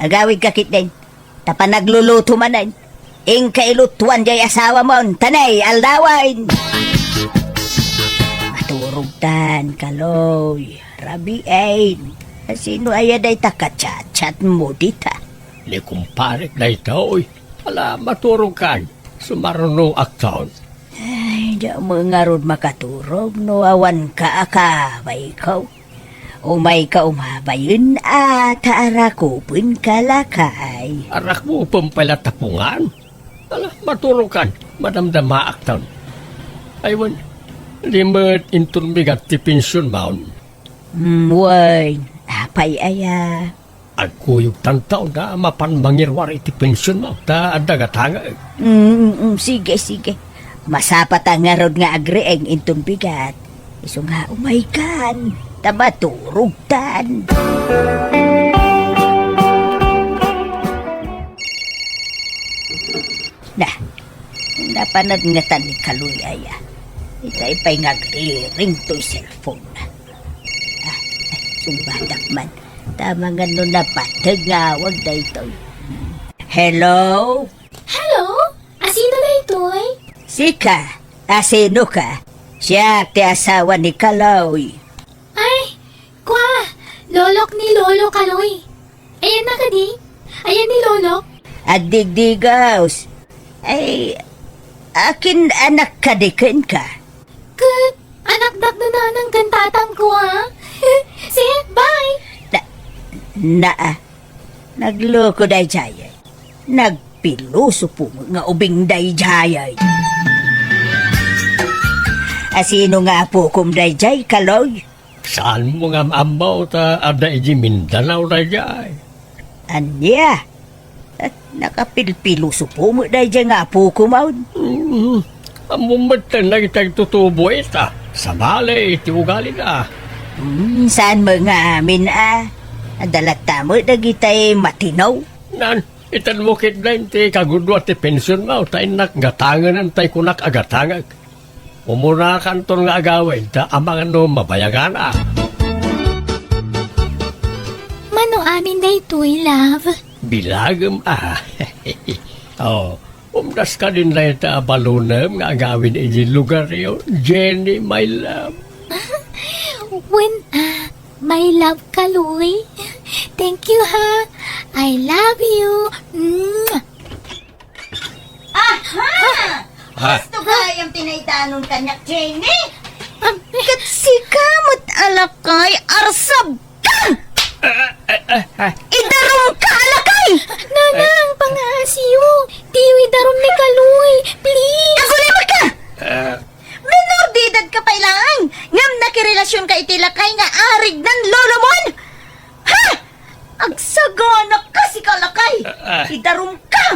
agawid kakit din. Tapa nagluluto manan. Ing kailutuan jay asawa mo, tanay, aldawain. Maturugtan, kaloy, rabiain. Sino ayaday takachat-chat mo dita? Ni kumparik na ito, ala maturong kan. Sumaruno aktaon. Ay, di mo nga ron makaturog, no awan ka akabay ko. Umay ka umabayin at arakupin kalakay. Arak mo pampala tapungan. Ala maturong kan. Madamdama aktaon. Aywan, limit intun bigat ti pensyon maun. Wine, apay aya. Agkuyog tantaw na mapanmangirwar iti pensyon mo. Ta adagatanga. Sige, sige. Masapat ang ngarod nga agreeng intong bigat. Iso nga umaykan. Tabaturugtan. Napanad nga tan ni Kaluyaya. Ipay ngagriring to'y cellphone. Sumbadak man. Tama nga nun napatag nga awag na ito. Hello? Hello? Asino na ito'y? Sika, asino ka? Siya ti asawa ni Kaloy. Ay, kwa, lolok ni Lolo Kaloy. Ayan na ka di? Ayan ni Lolo. At digdigaws. Ay, akin anak kadikin ka. Kat, anak na ng kantatang ko ha. Sige, bye. Nagloko day jayay. Nagpiluso po nga ubing day jayay. Asino nga po kum day jay, Kaloy? Saan mo nga maamaw ta ada iji Mindanao na jay? Anya? At nakapilpiluso po mo day jay nga po kumaw. Amumatan na kitang tutubo ita. Sa balay, iti ugali na. Saan mo nga amin Adalata mo dagitay matinaw. Nan, itan mo kit na ti kagudwa ti pensyon mo. Tayo nakgatangan ang tayo kunak agatangag. Umuna kanton nga agawin, ta amang ano mabayagan Mano amin na ito'y, love. Bilagam umdas ka din na ita balunam nga agawin iji lugar yun. Jenny, my love. When, my love Kaloy. Thank you ha. I love you. Gusto ka yung tinaytanong kanyak, Jenny? Katsikamot alakay, arsab ka! Idarong ka alakay! Nanang, pangasiyo. Tiwi daron ni Kaloy. Please. Agulima ka! Menor didad ka pailang! Ngam nakirelasyon ka itilakay nga arig ng lolo mon! Ha! Agsagana ka si kalakay! Idarong ka!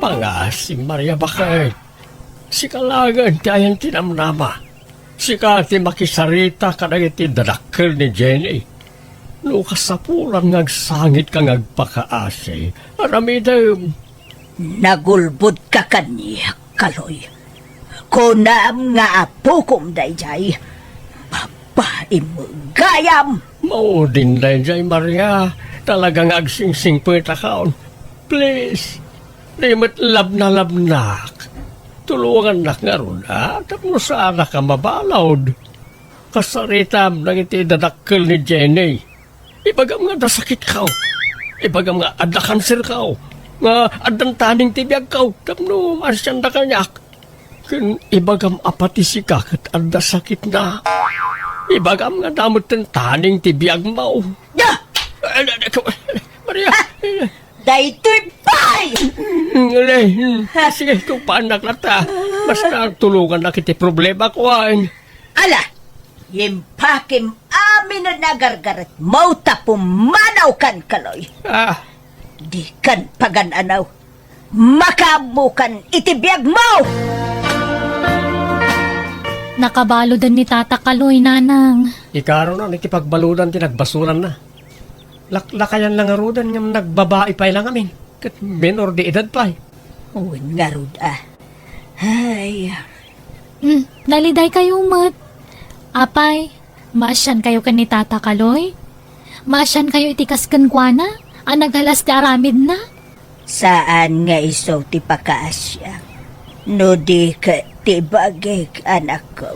Pangasim, Maria Bakay. Si kalagan ti ayan tinamnama. Si kati makisarita ka na iti dadakkel ni Jenny. No kasapulan ngagsangit ka ngagpakaasi. Aramidem. Nagulbud ka kaniya, Kaloy. Kunam nga apukom dayjay. Babae mo gayam! Maudin dayjay, Maria. Talagang agsingsing po itakaon. Please. Limit labnak. Tulungan nak nga ron, ha? Tapos sana ka mabalawd. Kasaritam nang iti dadakkel ni Jenny. Ibagam nga dasakit ka. Ibagam nga adda kanser ka. Nga adan taning tibiyag ka. Tapno marsyan da kanyak. Kun ibagam apati si kakat adda sakit na. Ibagam nga damot ng taning tibiyag mo. Ya! Maria! Daytoy pay! Sige, kung paanak na ta. Basta tulungan na kiti problema ko ay. Ala! Yimpakim amin na nagargarat. Mauta pumanaw kan, Kaloy. Di kan pagananaw. Makabukan itibiyag mo! Nakabalo din ni Tata Kaloy, nanang. Ikaro na, nakipagbaludan tinagbasuran na. Lakayan lang arudan ng nagbabae pa lang amin. Kat menor di edad pa. Uwin nga rud Ay, Naliday kayo, mat. Apay, maasyan kayo kan ni Tata Kaloy? Maasyan kayo itikaskan kwa na? Ang nagalas di aramid na? saan nga iso ti pakaasya? No di ka ti bagik anak ko.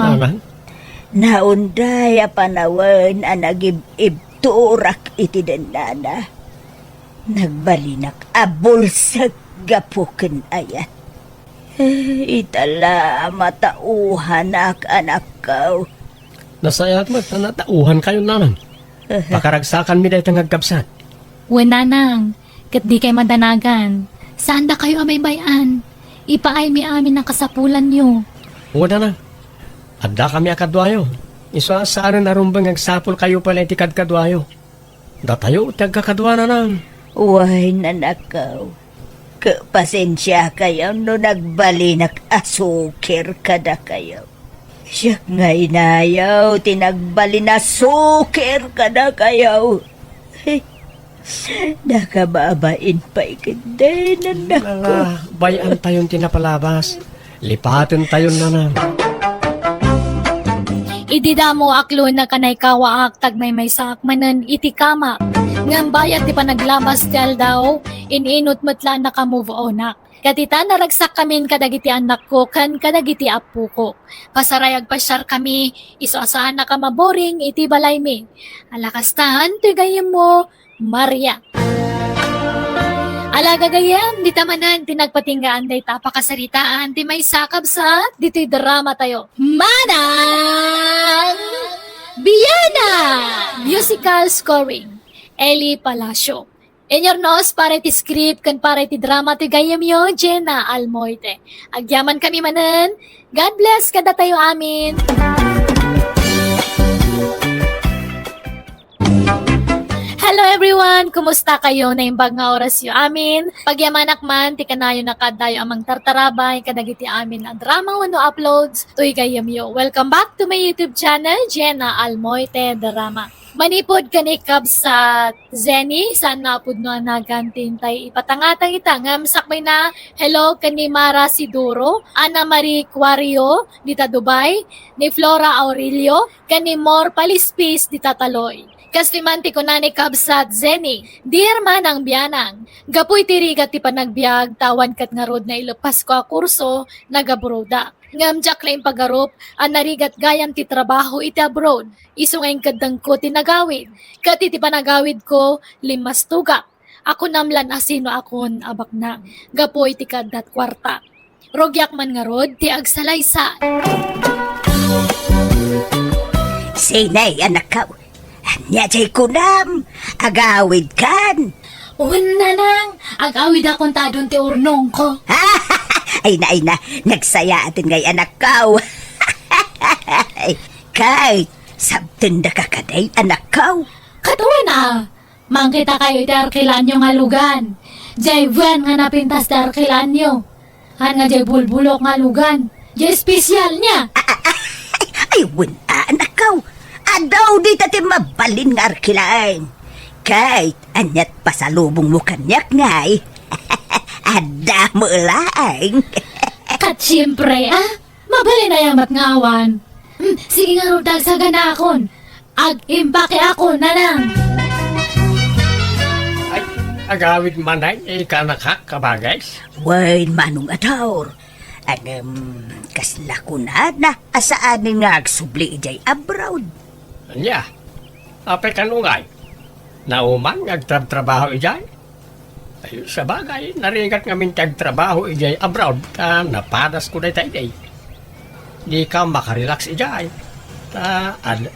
Naman? Naunday a panawan ang nagibturak iti denana. Nagbalinak abulsag gapuken ayat. Itala matauhan anak ko. Nasayat mo, natauhan kayo naman. Pakaragsakan mi dahil tanggagkapsat. Wenanang, kat di kay madanagan. Saan da kayo amay bayan? Ipaay mi amin ang kasapulan nyo. Wala na. Adda kami akadwayo. Isa saan na rumbang agsapol kayo pala iti kadkadwayo. Datayo, tagkakadwa na nang. Uy, nanakaw. Pasensya kayo no nagbalinak asukir kada kayo. Siya nga'y nayaw, tinagbali na sukir kada kayo. Hey, nakababain pa ikindi, nanakaw. Bayan tayong tinapalabas. Lipatin tayo na nang. Idida mo aklo na kanay kawaak tagmay may sak manan iti kama. Ngam bayat ti panaglamas tial daw, ininot matla na ka move onak. Katita naragsak kamin kadagiti anak ko kan kadagiti apu ko. Pasarayag pasyar kami, isoasahan na ka maboring iti balay mi. Alakastahan tigayim mo, Maria. Alaga gayam, di tamanan, tinagpatinggaan day tapakasaritaan, di may sakab sa, dito'y drama tayo. Manang Biyana! Musical scoring, Eli Palacio. In your nose, para iti script, kan para iti drama, ti gayam yo, Jenna Almoite. Agyaman kami manan, God bless kada tayo amin. Hello everyone! Kumusta kayo na imbag nga oras yo amin? Pagyamanak man, ti kanayo nakadayo amang tartarabay, kadagiti amin ang drama wano uploads, tuy kayam yo. Welcome back to my YouTube channel, Jenna Almoite Drama. Manipod kanikab sa Zenny, sana pud no anagantin tay ipatangatang itangam sakmay na hello kani Mara Siduro, Ana Marie Quario, dita Dubai, ni Flora Aurelio, kani Mor Palispis, dita Taloy. Kaslimanti ko na ni Kabsat Zenny, dear manang biyanang, gapoy tirigat ti panagbiag, tawan kat nga rod na ilupas ko a kurso, nagabroda. Ngamjak na impagarup, ang narigat gayam ti trabaho iti abroad, iso ngayong kadang ko tinagawid. Kati ti panagawid ko, 5 tugak. Ako namlan asino akon abak na, gapoy ti kadat kwarta. Rogyak man nga rod, ti agsalaysa. Sinay, anak ka. Anya jay kunam, agawid kan. Una nang, agawid akong tadon ti urnong ko. Ay na, nagsaya atin ngay anak kaw. Kay, sabtin na kakaday anak kaw. Katuwa na, mangkita kayo iti arkilan yung halugan. Jay buwan nga napintas ti arkilan nyo. Han nga jay bulbulok nga halugan. Jay espesyal niya. Ay, wala anak kaw. Adaw di tati mabalin nga arkilain. Kahit anyat pasalubong mo kanyak ngay. Ada mo laing. Kat siyempre, mabali na yamat ngawan. Sige nga rudag sa ganakon. Ag-impake ako na lang. Ay, agawid man ay ikanaka kabagay. Wain manong adawr. Kasla ko na asaanin nga agsubli ijay abroad. Anya, apay kanungay. Nauman nagtrabaho ijay. Ay, sa bagay, narigat ngamin tagtrabaho ijay abroad ka napadas ko na tayo day. Di ka makarelax ijay.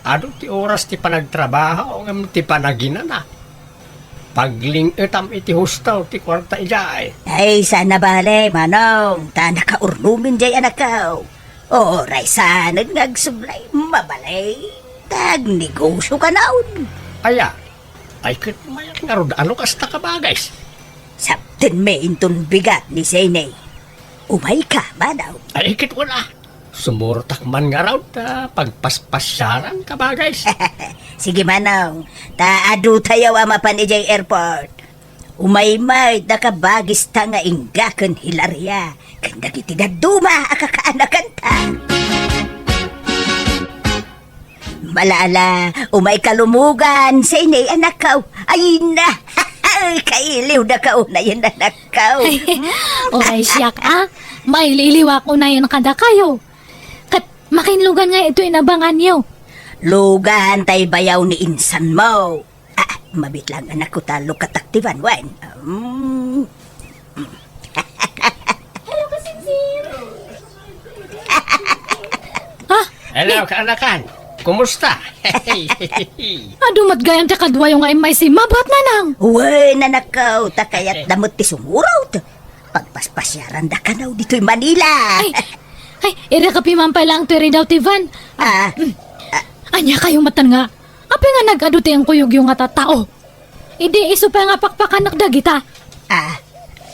Ado ti oras ti panagtrabaho ngam ti panaginana. Pagling itam iti hustaw ti kwarta ijay. Ay, sana bale, manong. Ta nakaurnumin jay anak kaw. Oray sana nagsublay mabalay. Tag negosyo ka naon. Aya, ay kit mayak nga rod ano kasta kabagay. Sabtin me inton bigat ni Senay. Umay ka, manaw. Ay kit wala. Sumurtak man nga raw ta pagpaspasyaran kabagay. Sige, manaw. Taado tayo amapan ijay airport. Umay-may nakabagis ta nga inggakan Hilaria. Kanda kiti gaduma akakaanakan ta. Malala, umay kalumugan, Senay anak kaw. Ay na, kailiw na kaw na yun anak kaw. Okay, siyak may liliwak ko na yun kada kayo. Kat makinlugan nga ito inabangan nyo. Lugan tay bayaw ni insan mo. Mabit lang anak ko talo kataktivan, wan. Hello, kasinsin. Hello, kaanakan. Kumusta? Adumat gayam ti kadwa yung nga imay si mabat na nang. Uy, nanakaw, takayat damot ti sumuraw. Pagpaspasyaran da ka naw dito'y Manila. Ay, ira ka piman pa lang tiri daw ti Van. Anya kayo matan nga. Api nga nag-aduti ang kuyog yung nga tao. Idi iso pa nga pakpakan nakdagita.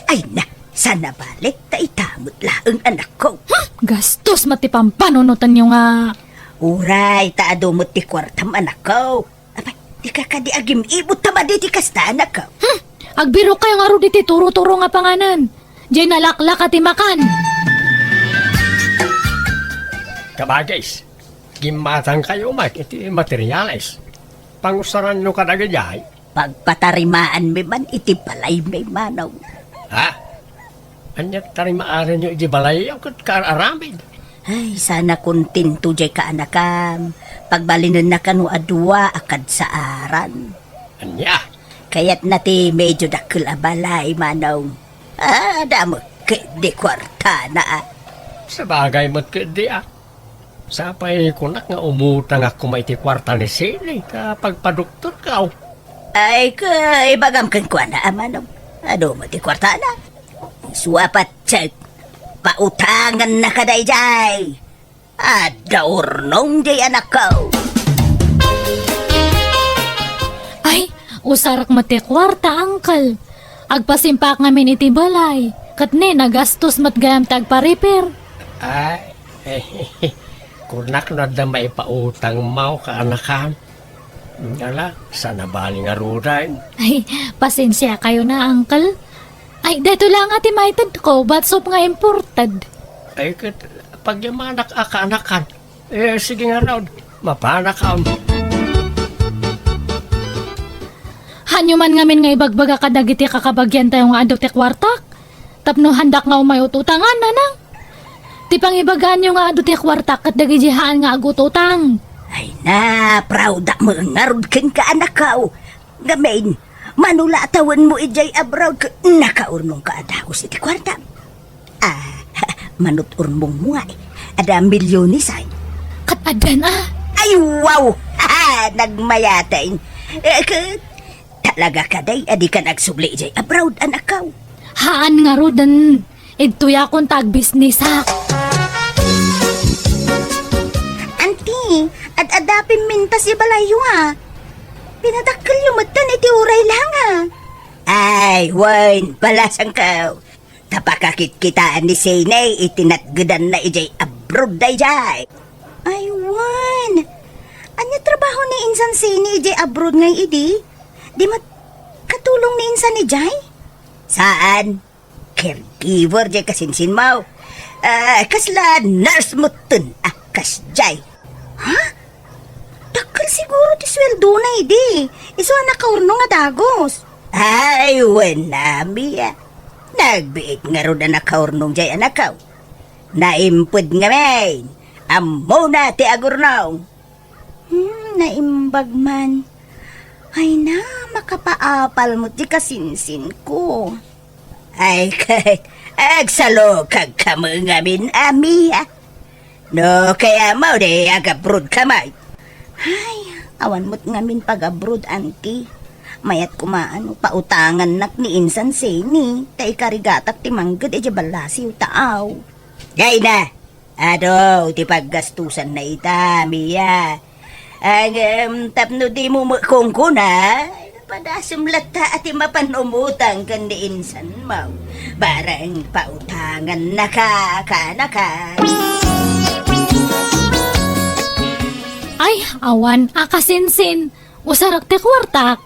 Ay na, sana balik ta itamot laang anak ko. Gastos matipang panunutan yung nga. Uray, taadumot ti kwartam anak ko. Abay, di ka kadi agim ibot tama di ti kasta anak ko. Agbiro kayo nga ro diti turo-turo nga panganan. Diyan nalaklak at imakan. Kabagis, gimatang kayo iti materialis. Pangusaran nyo kadagajay. Pagpatarimaan mi man iti balay may manaw. Ha? Anyat tarimaaran nyo iti balay ang kararamid. Ay, sana kontinto jay ka anakam. Pagbalinan na kanu adwa akad sa aran. Anya? Kaya't nati medyo dakil a balay manaw. Damo di kwarta na. Sa bagay mo't kadi Sapay kunak nga umutang ako maiti kwarta ni Sili kapag padoktor ka. Ay, ibagam kang kwa na manaw. Mo ti kwarta na. Suapat check. Pautangan na kaday jay. Daurnong jay anak ko. Ay, usarak mati kwarta, angkal. Agpasimpak ngamin iti balay. Katne, nagastos matgayam tagpa-repair. Ay, kunak na da may pautang mau ka anakan. Ngala, sana bali nga ruday. Ay, pasensya kayo na, angkal. Ay, dito lang ati maitad ko, batsop nga imported. Ay, pag yamanak aka anakan, sige nga raw, mapanakaon. Hanyo man ngamin nga ibagbaga kadagiti kakabagyan tayo nga adok ti kwartak. Tapno handak nga umayot utangan na nang. Ti pang ibagaan nyo nga adok ti kwartak kat dagijihaan nga agut utang. Ay na, proud mo ngarod ken ka anak ko. Gamain, manula tawan mo ijay abroad ka nakaurnong ka adakos iti kwarta. Manut urnmong mo nga ada milyonisay. Kat adan Ay wow! Nagmayatain. Talaga ka day, adi ka nagsubli ijay abroad anak ko. Haan nga rodan. Idtuya kong tag-business ha. Auntie, adapin mintas ibalayo ha. Pinadakil yung matan iti uray lang ha. Ay, Wayne, palasang ka. Tapakakit kitaan ni Sinay, itinatgadan na ijay abroad day jay. Ay, Wayne. Anya trabaho ni Insan Sinay ijay abroad ngay idi? Di mat katulong ni Insan ni Jay? Saan? Caregiver jay kasinsin mo. Kasla nurse mo tun. Kas Jay. Ha? Dakal siguro ti sweldo na idi. Iso anak kaurno nga dagos. Ay, wenami Nagbiit nga ro na nakaurnong jay anak ko. Naimpud nga main. Amo na ti agurnaw. Naimbag man. Ay na, makapaapal mo ti kasinsin ko. Ay, kahit agsalo kag kamang amin, ami No, kaya mo de agabrod kamay. Ay, awan mo't ngamin pag-abroad, auntie. Mayat kumaano, pautangan nak ni Insan Seni. Tay karigatak ti manggad e balasiw taaw. Gay na! Ado, ti paggastusan na ita, Mia. Ang tapno di mo kung kuna, padasumlat ta at mapanumutang kan ni Insan mo. Barang pautangan na ka. Ay, awan, akasinsin. Usarak ti kwartak.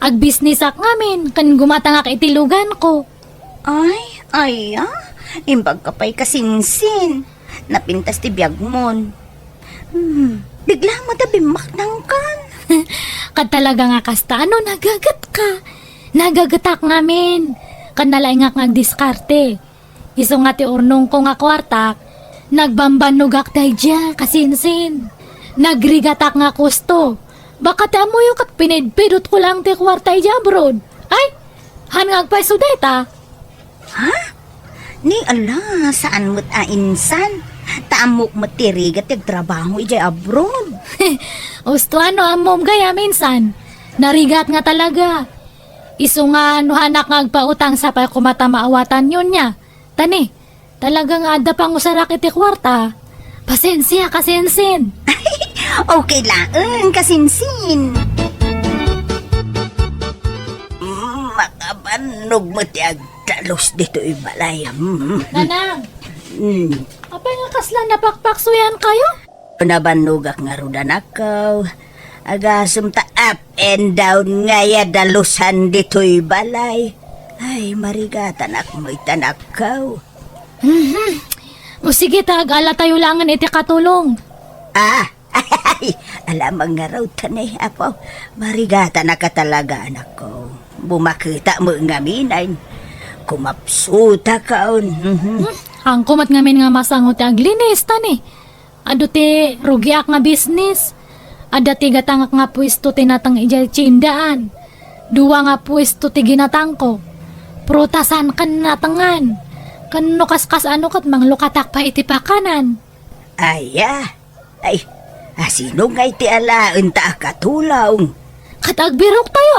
Ag-business ak ngamin, kan gumatangak itilugan ko. Ay, imbag ka pa'y kasinsin. Napintas ti biyag mon. Biglang matabimak nang kan. Kad talaga nga kasta, nagagat ka. Nagagatak ngamin. Kan nalaing nga diskarte. Iso nga ti urnong ko nga kwartak, nagbambanugak tayo dya, kasinsin. Nagrigatak nga kusto. Baka ti amuyo kat pinidpidot ko lang ti kwartay dya, brod. Ay, hangang pa sudeta. Ha? Ni ala, saan mo't Insan? Taamok matirigat yung trabaho ijay abroad. Usto amom gaya minsan. Narigat nga talaga. Iso nga hanak nga agpautang sa pay kumata maawatan yun niya. Tani, talaga nga ada pang usarak iti kwarta. Pasensya, kasensin. Okay lang, kasinsin. Makabanog mo tiyag talos dito ibalay. Nanang, apay nga kaslan napakpaksuyan kayo? Nabanog ak nga rudan akaw. Agasum ta up and down nga ya dalusan dito'y balay. Ay, marigatan ak mo'y tanakaw. O sige, tagala tayo langan iti katulong. Ay, alamang nga raw tanay, apo. Marigatan na ka talaga, anak ko. Bumakita mo nga minay. Kumapsuta kaon. Ang kumat ngamin nga masangot ang linis, tani. Ado ti rugiak nga business. Ada ti gatangak nga pwesto tinatang ijay tsindaan. Dua nga pwesto ti ginatang ko. Prutasan kan natangan. Kan kaskas ano kat manglukatak pa iti pakanan. Ay, sino nga iti alaon ta katulaw? Katagbirok tayo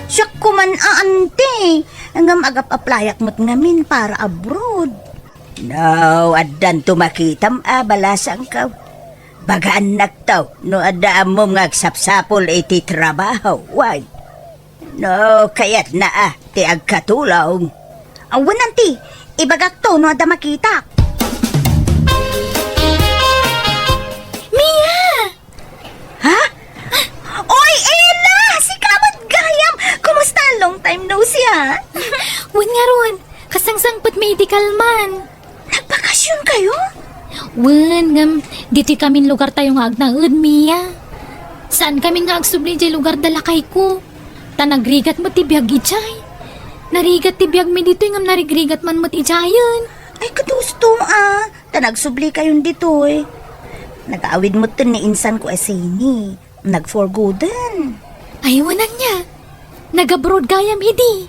Siya kuman ante. Hanggang agap-aplayak mo't ngamin para abroad. No, adan tumakitam balasang ka. Bagaan nagtaw, no adaan mo ngagsapsapol iti trabaho. Why? No, kaya't na ti agkatulaw. Awan anti, ibagak to no ada makita. Mia! Ha? Oy, Ella! Si Kamot Gayam! Kumusta? Long time no see, ha? Wan nga ron, kasangsangpat medical man. Nagbakasyon kayo? Wan, dito kami lugar tayo nga agnaud, Mia. Saan kami nga agsubli jay lugar dalakay ko? Ta nagrigat mo tibiyag ijay. Narigat tibiyag mi dito yung narigrigat man mo ijayan. Ay, kadusto, Tanagsubli kayon dito, eh. Nag-aawid mo to ni insan ko asini. Nag-forgoodin. Ay, wanan niya. Nag-abroad gayam idi.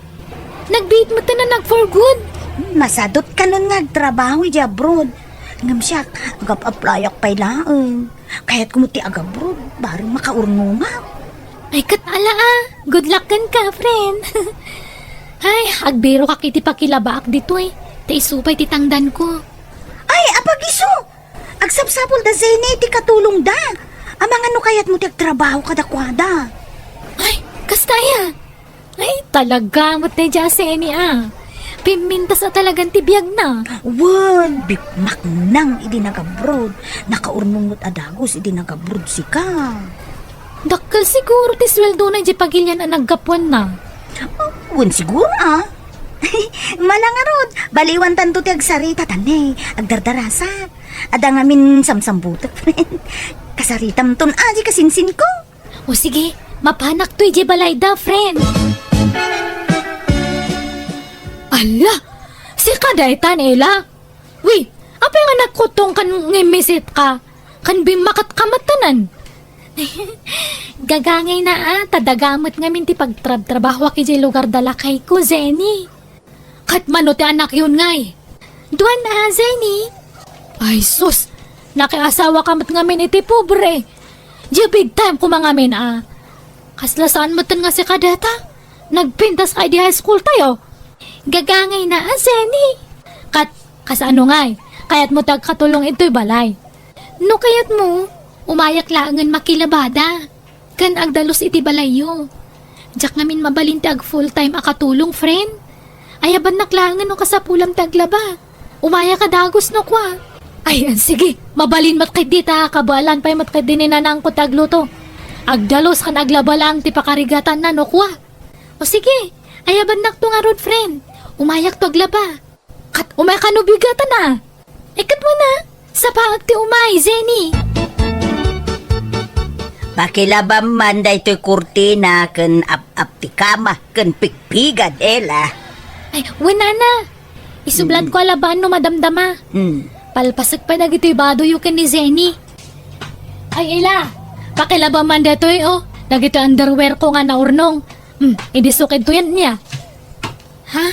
Nag-beat mo na nag-for good. Masadot ka nun nagtrabaho di abroad. Ngam siya, agap-aplayak pa'y laang. Kaya't kumuti agabroad, barang makaurnunga. Ay, katala Good luck kan ka, friend. Ay, agbero ka kiti pakilabaak dito eh. Taisupay titangdan ko. Ay, apagiso! Agsapsapol da zene, ti katulong da. Amang ano kaya't mo trabaho kadakwada. Ay, kastaya. Ay, talaga mo't na jaseni Pimintas na talagang tibiyag na. Wan, bikmak nang idi nagabroad. Nakaurnungot adagos idi nagabroad si ka. Dakkel siguro ti sweldo na di pagilyan na naggapuan na. Wan siguro Malangarod, baliwan tanto ti agsarita tanay, agdardarasa. Ada ngamin samsambutak, friend. Kasaritam ton di kasinsin ko. O sige, mapanak to di balayda, friend. Ala, si kadaytan, Ela. Uy, apa nga nagkutong kan ngimisit ka? Kan bimakat kamatanan. Gagangay na tadagamot ngamin ti pagtrabaho ki di lugar dalakay ko, Zeni. Kat mano ti anak yun ngay. Duan Zeni. Ay sus, nakiasawa kamat ngamin iti pobre. Di big time kumangamin Kaslasaan mo tan nga si kadata. Nagpintas kay di high school tayo. Gagangay na Zeni. Kasano ngay, kayat mo tagkatulong ito'y balay. No kayat mo, umayak laangan makilabada. Kan agdalos iti balayo. Diyak ngamin mabalin ti ag full time akatulong, friend. Ayaban naklangan no kasapulam ti aglaba. Umaya ka dagos no kwa. Ayan, sige, mabalin mat kay dita kabalan pa'y mat kay dininanang ko tagluto. Agdalos kan aglaba lang ti pakarigatan na no kwa. O sige, ayaban nakto nga road, friend. Umayak to aglaba. Kat umay ka no bigatan na. Ikat mo na, sa paag ti umay, Zeni. Pakilabam man da ito'y kurtina ken ap ti kama ken pikpigad, Ella. Ay, wala na. Isublad ko alaban no madamdama. Palpasag pa na gito'y badoy ken ni Zeni. Ay, Ela, pakilabam man dato'y Nagito underwear ko nga naurnong. Idisukid to yan niya. Ha?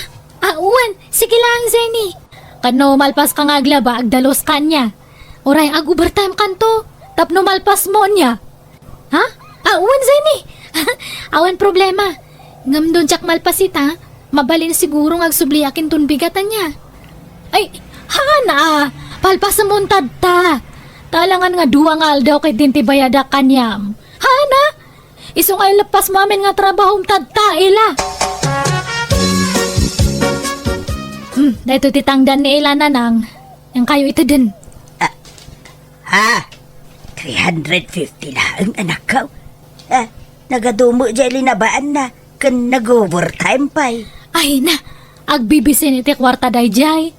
Uwan, sige lang, Zeni. Kano malpas ka nga aglaba, agdalos ka niya. Oray, ag-overtime kanto. Tapno malpas mo niya. Ha? Uwan, Zeni. Awan problema. Ngam doon tsak malpasita, mabalin siguro ng agsubliakin tun bigatan niya. Ay, hana Palpasamuntad ta. Talangan nga duwa nga aldaw kay dinti bayada kanyam. Hana? Iso nga ilapas mamin nga trabahong tadta ila. Dahito titangdan ni ila nanang. Yang kayo ito din. Ha? 350 na ang anak ko. Nagadumo dyan linabaan na. Kan nag-overtime pa'y. Ay na, agbibisin iti kwarta day jay.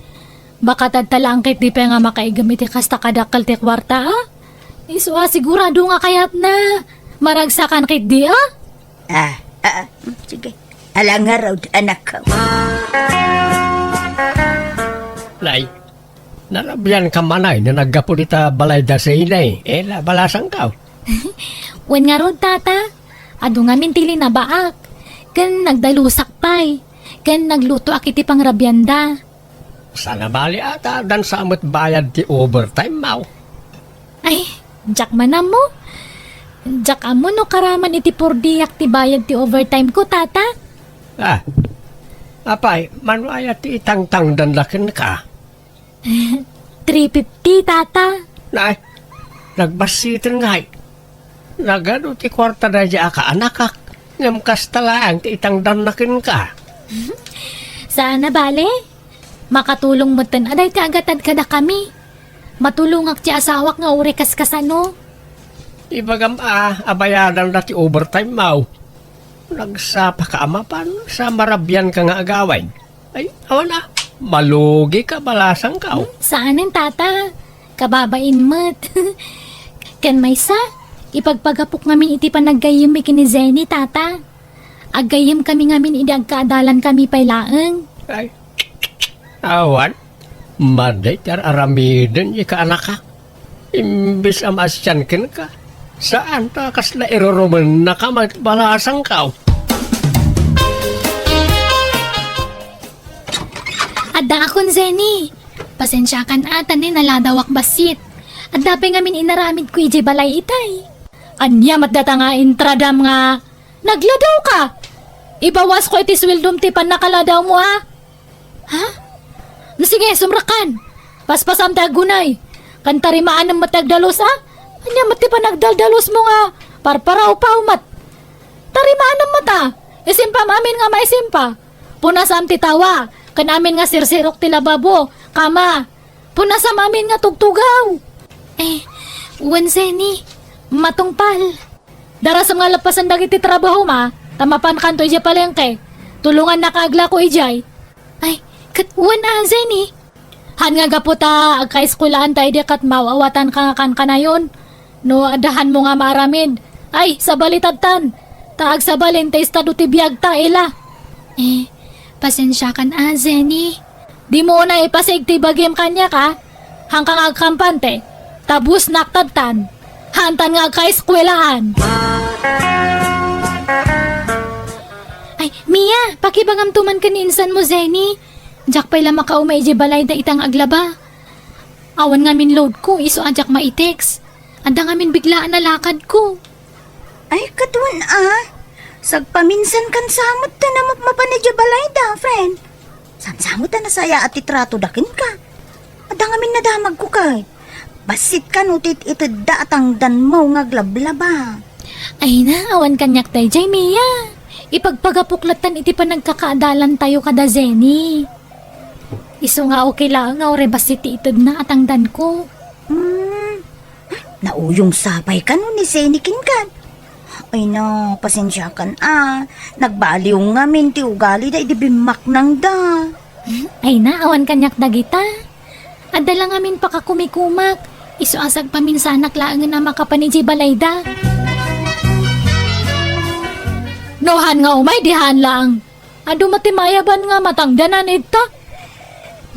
Baka tadtalang kit di pa nga makaigamit kasta kadakal ti kwarta ah. Iso sigurado nga kayat na. Maragsakan kit di ah. Sige. Alang nga raw, anak ko. Nay, narabyan ka manay na naggapunita balay da sa inay. Balasang ka. Wen nga ron tata. Ado nga mintili na baak. Kan nagdalusak pay. Kan nagluto akiti pang rabyanda. Sana bali ata dan sa amot bayad ti overtime mau. Ay, jak manam mo. Jak amo no karaman iti pordiyak ti bayad ti overtime ko tata. Apay, manwaya ti itangtang dan lakin ka. 350 tata. Nay, nagbasitin ngay. Nagano ti kwarta na dya ka anakak. Ngam kastalaan ti itang danakin ka. Sana bale? Makatulong mo tan aday ti agatan kada kami. Matulungak ti asawak nga uri kaskasano. Ibagam abayadan na ti overtime mau. Nagsapa ka amapan sa marabyan ka nga agaway. Ay, awan na. Malugi ka balasang ka. Saanin tata? Kababain mo't. Kan may sa? Ipagpagapok ngamin iti panaggayim ikini Zenny tata. Aggayim kami ngamin idagkaadalan kami pailaeng. Ay, awan. Maday tar aramiden ika anak ka. Imbis amasyan kin ka. Saan ta kasla iroroman na ka balasang ka? Adda akon Zenny. Pasensya kan atan ni naladawak basit. Adda pa ngamin inaramid ko ije balay itay. Anya matdata nga intradam nga. Nagladaw ka. Ibawas ko iti swildom ti pan nakaladaw mo ha. Ha? Sige, sumrakan. Paspasam tagunay. Kantarimaan ng matagdalos ha. Anya mati pa nagdaldalos mo nga. Parparaw pa umat. Tarimaan ng mata. Isimpa mamin nga maisimpa. Punasam ti tawa. Kanamin nga sirsirok ti lababo. Kama. Punasam amin nga tugtugaw. Zenny. Matungpal. Darasam nga lapasan dagiti trabaho ma. Tamapan kanto ija palengke. Tulungan na kaagla ko ijay. Ay, katwan Zenny. Han nga gaputa agka-eskulaan tayo di kat mawawatan ka nga kan kanayon. No, adahan mo nga maramid. Ay, sa balitadtan. Taag sa balin ta estado ti biyag ta ila. Pasensya kan Zenny. Di mo na ipasig ti bagim kanya ka. Hangkang agkampante. Tabus naktadtan. Hantan nga agka-eskwelaan. Ay, Mia, pakibagam tuman kaninsan mo, Zenny. Diyak pa'y lama ka umay balay da itang aglaba. Awan nga min load ko, iso adyak maitex. Anda nga min biglaan na lakad ko. Ay, katwan Sagpaminsan kan samot ta na mapanidya balay da, friend. Samsamot ta na saya at itrato dakin ka. Ada nga min nadamag ko kay. Basit ka nutit ito datang dan mo nga glablaba. Ay na, awan kanyak tayo, Jay Mia. Ipagpagapuklatan iti pa nagkakaadalan tayo kada Zenny. Iso nga okay lang nga ore basit itod na atang dan ko. Nauyong sapay ka nun ni Zenikin kan. Ay no, pasensya kan Nagbaliw nga min ti ugali da idibimak nang da. Ay na, awan kanyak dagita. Adala nga min pakakumikumak. Iso asag paminsanak laang na makapaniji balayda. Nohan nga umay, dihan lang. Ado matimayaban nga matangdanan ito.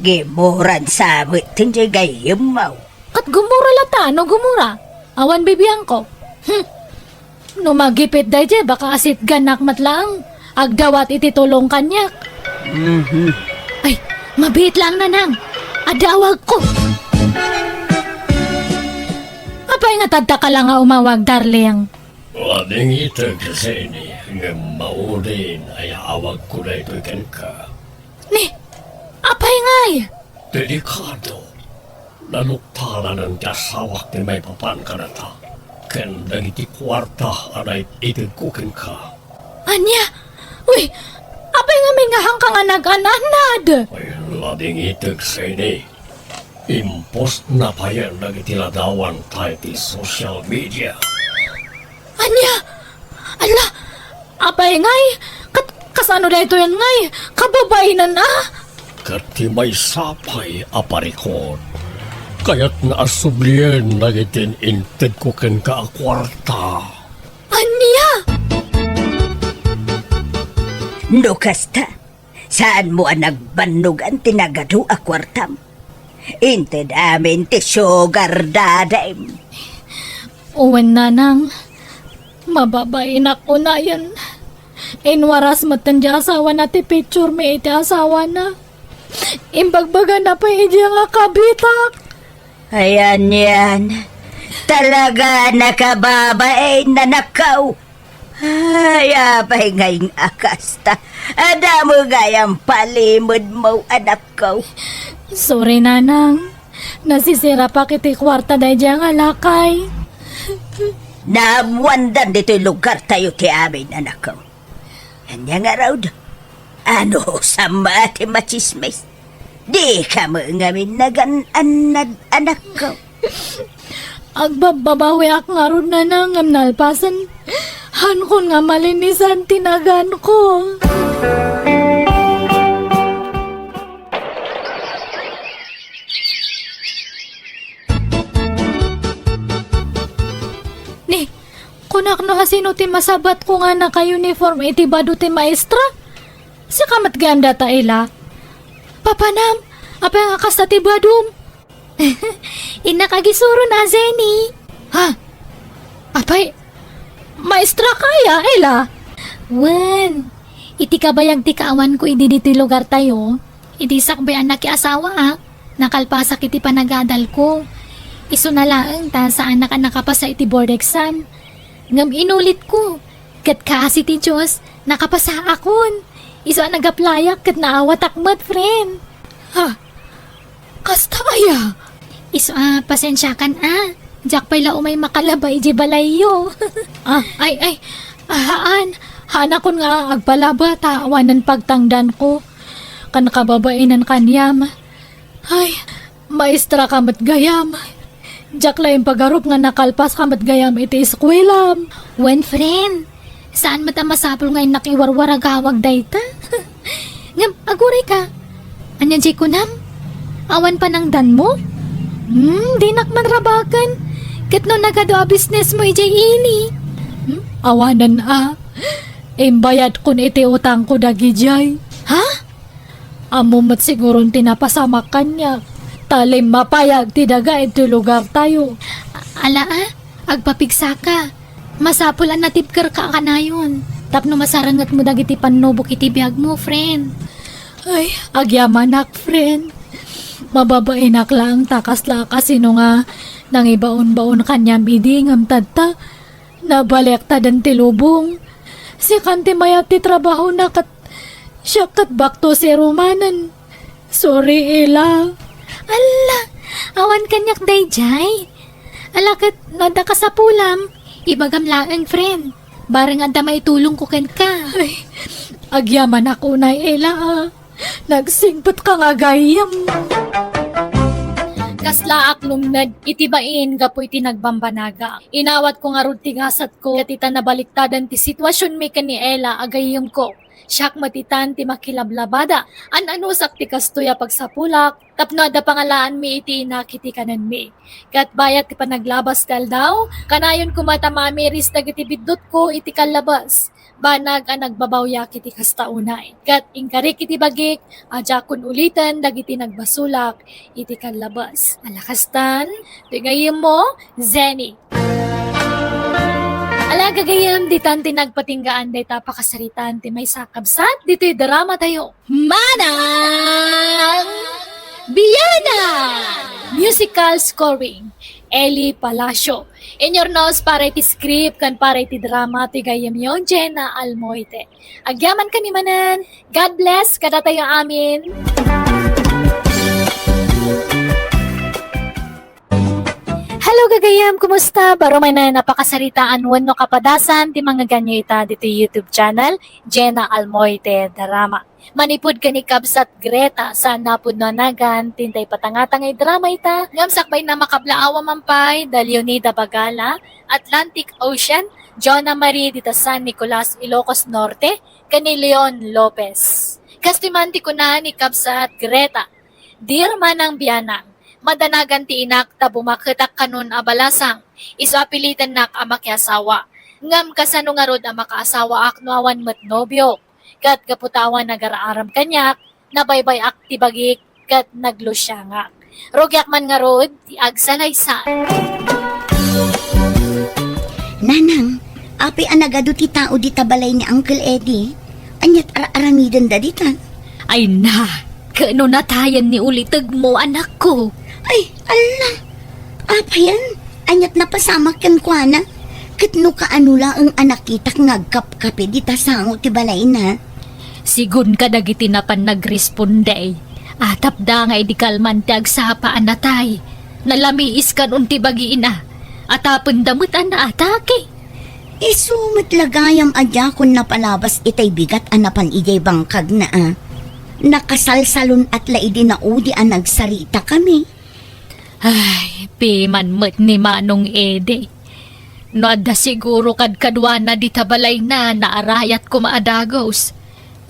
Gimuran sabit tinjay gayem mo. Kat gumura lata, no gumura. Awan bibiyang ko. No magipit dahi, baka asit ganak matlang. Agdawat iti tulong kanyak. Ay, mabit lang nanang. Adawag ko. Apay nga tadta ka lang nga umawag, darling. Wading ito kasi ni maudin ay awag ko na ito ka. Ni, apay ngay. Delikado. Nanuktaran ang jasawak ni may papan ka na ta. Ken dagiti kwarta anay itigukin ka. Anya? Uy, apay nga may ngahang ka nga nag-ananad. Ay lading itig sa ini. Impost na pa yan dagiti ladawan tayo ti social media. Anya? Ala, apay ngay, kasano na ito yan ngay, kababainan na. Kati may sapay aparikon. Kaya't naasubliyan nagitin inted ko ken ka a kwarta. Anya? No kasta, saan mo ang nagbannog ang tinagado a kwartam? Inted amin ti sugar dadaim. Uwan na nang, mababain ako na yan. Inwaras matan di asawa na ti picture may iti asawa na. Imbagbaga na pa iti nga kabitak. Ayan yan. Talaga nakababae na nakaw. Ay, apay ngayong akasta. Ada mo gayang palimod mo, anak ko. Sorry nanang, nasisira pa kiti kwarta na iti nga lakay. Naamwandan dito lugar tayo ti amin, anak ko. Kanya nga raw do. Ano sama ti machismis? Di ka mo ngamin nagan-anad, anak ko. Agbababawi ak nga ron na nang nalpasan. Hankon nga malinisan tinagan ko. Ni, kunak no hasino ti masabat ko nga naka-uniform iti bado ti maestra? Si kamat ganda ta ila. Papanam, apa nga kasta ti badum? Inakagisuro na, Zeni. Ha? Apay, maestra kaya, ela? Wen, iti kabayang ti kaawan ko idi diti lugar tayo. Idi sakbay anak ki asawa nakalpasak iti panagadal ko. Iso na lang ta sa anak nakapasa iti board exam. Ngam inulit ko. Kat kasi ti Diyos, nakapasa akon. Iso nagaplayak kat naawat akmat, friend. Ha? Kasta aya? Iso pasensya kan Jak pala umay makalabay di balayo. Haan. Hana kon nga agpalaba awanan pagtangdan ko. Kan kababainan kanyam. Ay, maestra kamat gayam. Jak la yung pagarup nga nakalpas kamat gayam iti eskwelam. When friend, saan mata masapol ngayon nakiwarwar agawag dayta? Ngam, aguray ka. Anyan jay kunam? Awan pa ng dan mo? Di nakmanrabakan. Kat no nagado a business mo ijay ini. Awanan Imbayad kun iti utang ko dagi jay. Ha? Amumat siguron tinapasamak kanya. Talim mapayag ti daga iti lugar tayo. Ala agpapigsa ka. Masapulan na tipker ka kanayon. Tapno masarangat mo dagiti panubok iti biyag mo, friend. Ay, agyamanak, friend. Mababainak lang takas lakas sino nga nang ibaon-baon kanyam idingam tadta. Nabalik ta dan tilubong. Si kanti mayat ti trabaho na kat siya kat bakto si Romanan. Sorry, Ella. Ala, awan kanyak dayjay. Alakat nada ka sa pulam. Ibagam laang, friend. Barang anda may tulong ko ken ka. Ay, agyaman ako na, Ella. Nagsingpot ka nga gayam. Kasla aklumnad, itibain gapo iti nagbambanaga. Inawat ko nga rod tigasat ko, katita nabaliktadan ti sitwasyon mi ni Ella agayom ko. Siyak matitan ti makilablabada, ananusak ti kastuya pagsapulak, tapnada pangalaan mi iti nakiti kanan mi. Kat bayat ti panaglabas dal daw, kanayon kumata mamiris dagiti bidot ko iti kalabas. Banag ang nagbabawyak iti kastaunay. Kat ingkarik iti bagik, ajakon ulitan dagiti nagbasulak iti kalabas. Alakastan, tigayim mo, Zeni. Alagagayam di tanti nagpatinggaan day tapakasaritan ti may sakabsat dito'y drama tayo. Manang Biyana! Musical scoring, Eli Palacio. In your nose para iti script kan para iti drama ti gayam yon Jenna Almoite. Agyaman kami manan. God bless kada tayo amin. gagayam, kumusta? Baro may na napakasaritaan wano kapadasan ti mga ganyo ita dito YouTube channel, Jenna Almoite Drama. Manipod ka ni Kabsat Greta sa napod no nagan, tintay patangatangay drama ita, ngam sakbay na makablaawa mampay, da Leonida Bagala, Atlantic Ocean, Jonna Marie dita San Nicolas, Ilocos Norte, kani Leon Lopez. Kastimanti ko na ni Kabsat Greta, Dear Manang Bianang, madanagan ti inak ta bumaketak kanon abalasang, iso apilitan nak amakyasawa. Ngam kasano nga rod amakaasawa ak no awan met nobyo. Kat kaputawan nagaraaram kanyak, nabaybay ak tibagik, kat naglusyangak. Rogyak man nga rod, ti agsalaysa. Nanang, api anagado ti tao di tabalay ni Uncle Eddie. Anyat aramidan da dita. Ay na, kano natayan ni ulitag mo anak ko. Ay, ala. Apa yan? Anyat napasamak kan kwa na. Katno ka anula ang anak kitak ngagkap-kape di tasango ti balay na. Sigun ka dagiti napan nagresponde. Atap da nga di kalman ti agsapaan natay. Nalamiis kan unti bagiin na. Atapon damot na atake. Isumat lagayam adya kung napalabas itay bigat anapan ijay bangkag na Nakasalsalon at laidi na udi ang nagsarita kami. Ay, piman met ni Manong Ede. No adda siguro kad kadwa na di tabalay na naarayat ko maadagos.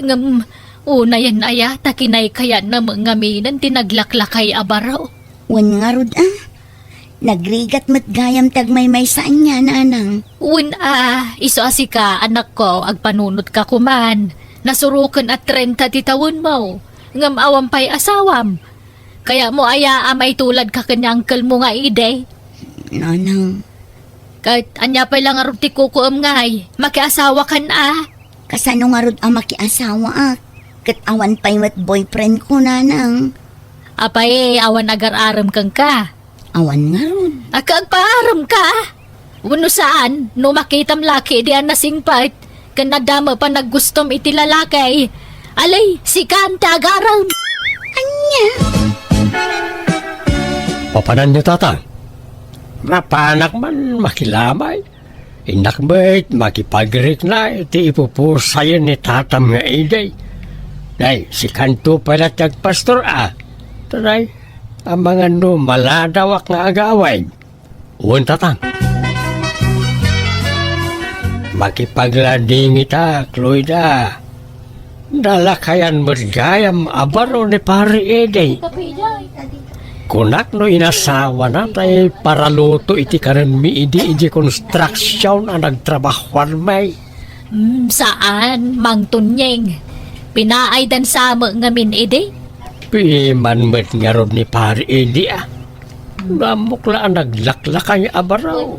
Ngam, una yan ayata kinay kaya na mga minan tinaglaklakay abaraw. Wan nga rod Nagrigat mat gayam tagmay-may saan niya nanang. Iso asika anak ko agpanunot ka kuman. Nasurukan at 30 titawon mo. Ngam awam pa'y asawam. Kaya mo aya amay tulad ka kanyang mo nga ide. Nanang, Kahit anya pa lang arog ti kukuam ngay. Makiasawa kan kasano nga rod makiasawa Kat awan pa'y mat boyfriend ko nanang. Apay awan agar-aram kang ka. Awan nga rod. Akagpaaram ka. Wano saan, no makitam laki di ang nasingpat. Kanadama pa naggustom iti lalakay. Alay, si Kanta agaram. Anya? Papanan niyo, tatang. Mapanak man makilamay. Inakbait, makipagrik na, iti ipupusayan ni tatam nga iday. Day, si Kanto pala tagpastor Taray, ang mga no maladawak nga agaway. Uwan, tatang. Makipaglading ita, Cloida. Dalakayan mergayam abaro ni pari Ede. Kunak no inasawa na tayo para luto iti karan mi iji construction ang nagtrabahuan may. Saan, Mang Tunyeng? Pinaaydan sa ngamin ide? Piman met nga rod ni pari Ede Namukla ang naglaklakay abaraw.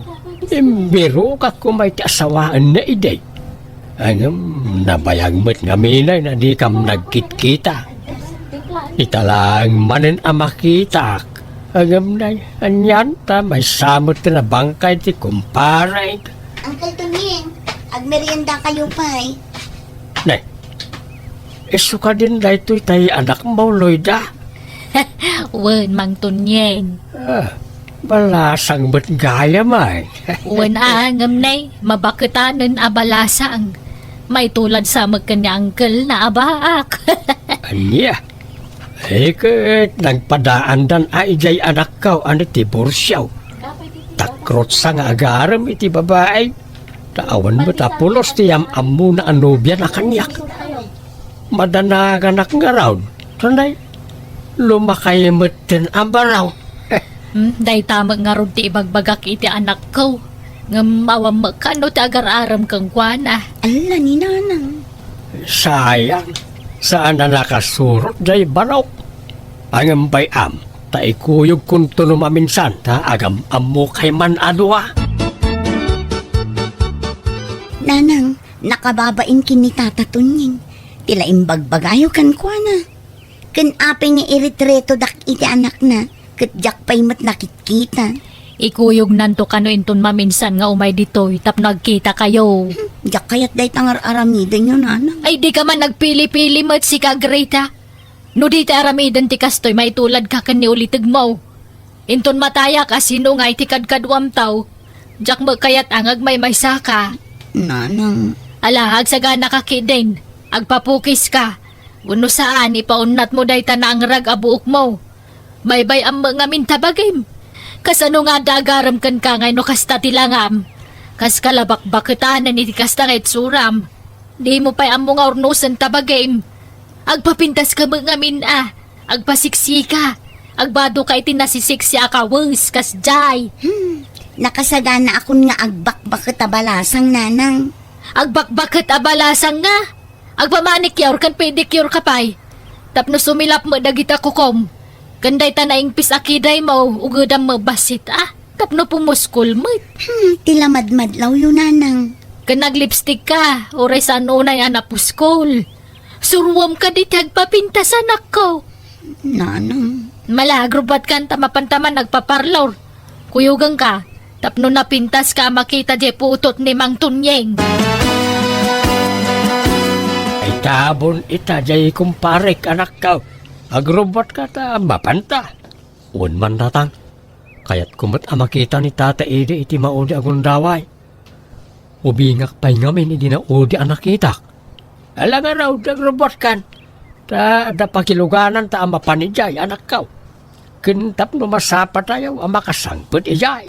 Imbiro ka kumay ti asawaan na Ede. Nabayag met nga minay na di kam nagkitkita. Italang manin amakitak. Na, anyan ta may samot na bangkay ti kumparay. Uncle Tuning, agmerienda kayo pa'y. Nay, iso ka din na ito'y tayo anak mo, Loida. Wen, Mang Tunyeng. Balasang ba't gaya may? Wen angam nay, mabakitanan abalasang. May tulad sa magkanya uncle na abaak. Anya? Kat nagpadaan dan ay jay anak ka iti borsyaw. Takrot sa nga agaram iti babae. Taawan mo tapulos tiyam amu na anubya na kanyak. Madanagan nga raw. Tanay, lumakay mo din ang baraw. Day tamag nga ron ti ibagbagak iti anak ko. Ngamawam makano ti agar-aram kang kwana. Ala ni nanang. Sayang, saan na nakasurot jay baraw. Ang bayam, taikuyog kung tunumaminsan, ta agam amu kay man adwa. Nanang, nakababain kini Tata Tunying. Tila imbagbagayo kan kwa na. Kan apay nga iritreto dak iti anak na. Kat jak pa'y mat nakikita. Ikuyog nanto kano inton maminsan nga umay ditoy tap nagkita kayo. Jak kayat day tangar aramidan yun, nanang. Ay di ka man nagpili-pili mat si Kagreta. No di ta aramidan ti kastoy may tulad ka kan ni ulitig mo. Inton mataya ka sino nga itikad kadwam taw. Jak mo kayat angag may saka. Nanang, Ala, agsagana ka kidin. Agpapukis ka. Uno saan, ipaunat mo day na ang rag abuok mo. Baybay ang mga mintabagim. Kasano nga dagaram kan ka ngay no kasta tilangam. Kas kalabak-bakitanan iti kasta ngay tsuram. Di mo pa'y ang mga ornosan tabagim. Agpapintas ka mga mina. Agpasiksi ka. Agbado ka iti nasisiksi akawus kas jay. nakasagana akon nga agbakbakit abalasang nanang. Agbakbakit abalasang nga. Agpamanicure kan pedicure ka pa'y. Tapno sumilap mo dagita kukom. Kanday tanaing pisakiday mo, ugodam mo basit Tapno pumuskul mo. Tilamadmadlaw yun nanang. Kan naglipstick ka, oray saan unay anapuskol. Surwam ka di tagpapintasan ako. Nanang. Malagrubat kan tamapantaman nagpaparlor. Kuyugang ka, tapno napintas ka makita di putot ni Mang Tunyeng. Ay tabon ita jay kumparek anak ka. Agrobot ka ta mapanta. Unman natang. Kaya't kumot makita ni Tata Ede iti maudi agundaway. Ubingak pa'y ngamin hindi na udi anak itak. Alaga raw agrobot kan. Ta pakiluganan ta mapanijay anak ka. Kintap no masapa tayo ang makasangpot ijay.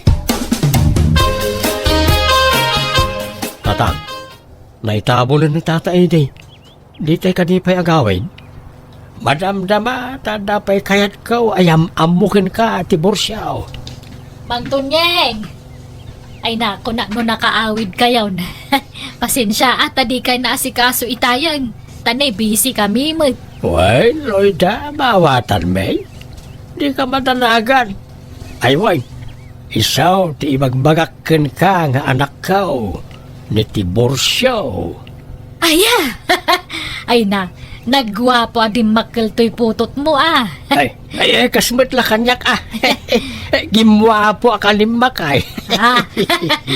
Tatang, naitabulan ni Tata Ede. Di tayo kanipay agawin. Madamdama, tadapay kayat ka ayam amukin ka tibursyaw. Mang Tunyeng! Ay nako na no nakaawid kayaw na. Pasensya at tadi kay naasikaso itayan. Tanay busy kami mo. Way, Loida, mawatan may. Di ka matanagan. Ay, way, isaw ti ibagbagakin ka nga anak ka ni tibursyaw. Aya! Ay na, nagwapo adim makaltoy putot mo Ay, kasmet la kanyak Gimwapo akalimakay.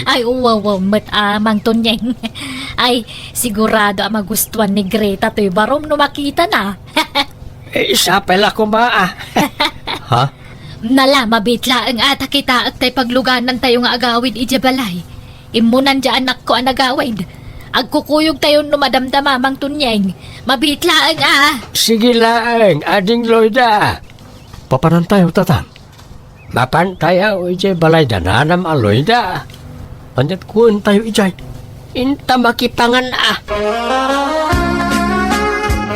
Ay, uwaw, mat Mang Tunyeng. Ay, sigurado magustuhan ni Greta to'y barom no makita na. Isa pala ko ba Ha? Nala, mabitla ang ata kita at tay pagluganan tayo nga agawid ijabalay. Imunan dyan anak ko ang agawid. Agkukuyog tayo no madamdama, Mang Tunyeng. Mabitla ang Sige lang, ading Loida. Papanan tayo, tatang. Mapan tayo, ijay balay dananam a Loida. Panjat kuun tayo, ijay. Inta makipangan